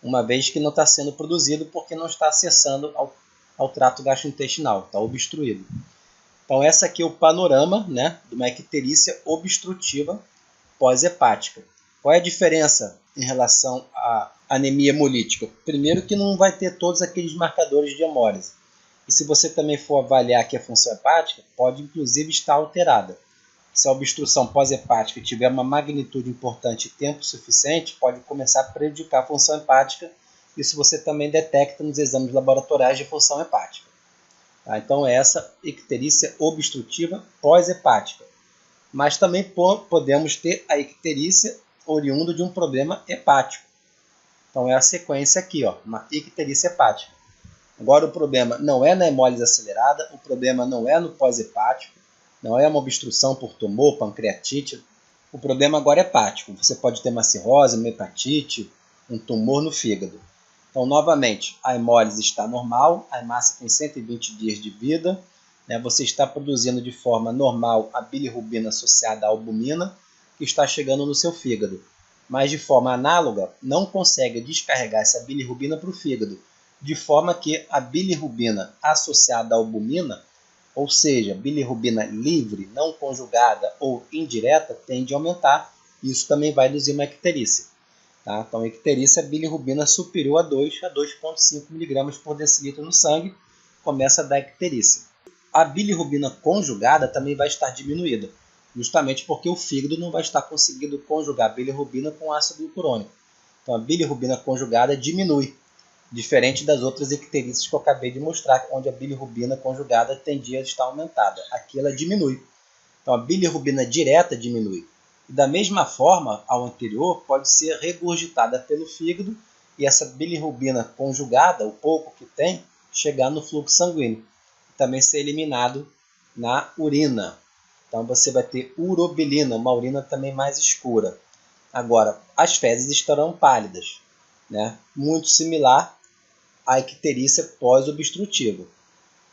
uma vez que não está sendo produzido porque não está acessando ao trato gastrointestinal, está obstruído. Então esse aqui é o panorama, né, de uma icterícia obstrutiva pós-hepática. Qual é a diferença em relação à anemia hemolítica? Primeiro que não vai ter todos aqueles marcadores de hemólise. E se você também for avaliar aqui a função hepática, pode inclusive estar alterada. Se a obstrução pós-hepática tiver uma magnitude importante e tempo suficiente, pode começar a prejudicar a função hepática. Isso você também detecta nos exames laboratoriais de função hepática. Tá? Então, essa icterícia obstrutiva pós-hepática. Mas também podemos ter a icterícia oriunda de um problema hepático. Então, é a sequência aqui, ó, uma icterícia hepática. Agora, o problema não é na hemólise acelerada, o problema não é no pós-hepático, não é uma obstrução por tumor, pancreatite, O problema agora é hepático. Você pode ter uma cirrose, uma hepatite, um tumor no fígado. Então, novamente, a hemólise está normal, a hemácia tem 120 dias de vida, né? Você está produzindo de forma normal a bilirrubina associada à albumina, que está chegando no seu fígado. Mas, de forma análoga, não consegue descarregar essa bilirrubina para o fígado, de forma que a bilirrubina associada à albumina, ou seja, bilirrubina livre, não conjugada ou indireta, tende a aumentar. Isso também vai induzir uma icterícia. Tá? Então, icterícia é bilirrubina superior a 2,5 mg por decilitro no sangue, começa a dar icterícia. A bilirrubina conjugada também vai estar diminuída, justamente porque o fígado não vai estar conseguindo conjugar bilirrubina com ácido glicurônico. Então, a bilirrubina conjugada diminui, diferente das outras icterícias que eu acabei de mostrar, onde a bilirrubina conjugada tendia a estar aumentada. Aqui ela diminui. Então, a bilirrubina direta diminui. E da mesma forma, ao anterior, pode ser regurgitada pelo fígado e essa bilirrubina conjugada, o pouco que tem, chegar no fluxo sanguíneo. E também ser eliminado na urina. Então, você vai ter urobilina, uma urina também mais escura. Agora, as fezes estarão pálidas, né? Muito similar à icterícia pós-obstrutiva.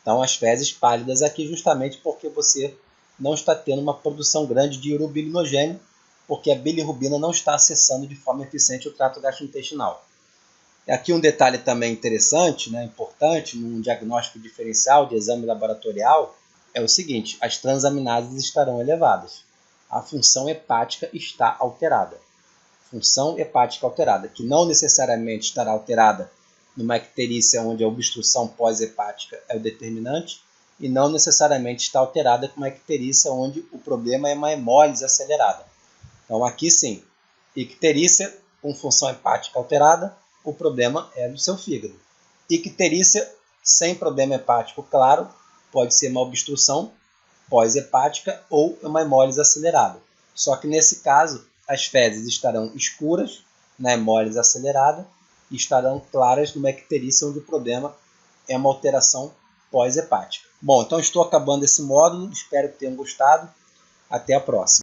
Então, as fezes pálidas aqui justamente porque você não está tendo uma produção grande de urobilinogênio, porque a bilirrubina não está acessando de forma eficiente o trato gastrointestinal. Aqui um detalhe também interessante, né, importante, num diagnóstico diferencial de exame laboratorial, é o seguinte: as transaminases estarão elevadas. A função hepática está alterada. Função hepática alterada, que não necessariamente estará alterada numa icterícia onde a obstrução pós-hepática é o determinante, e não necessariamente está alterada com uma icterícia onde o problema é uma hemólise acelerada. Então aqui sim, icterícia com função hepática alterada, o problema é do seu fígado. Icterícia sem problema hepático claro, pode ser uma obstrução pós-hepática ou uma hemólise acelerada. Só que nesse caso, as fezes estarão escuras na hemólise acelerada e estarão claras numa icterícia onde o problema é uma alteração pós-hepática. Bom, então estou acabando esse módulo, espero que tenham gostado. Até a próxima.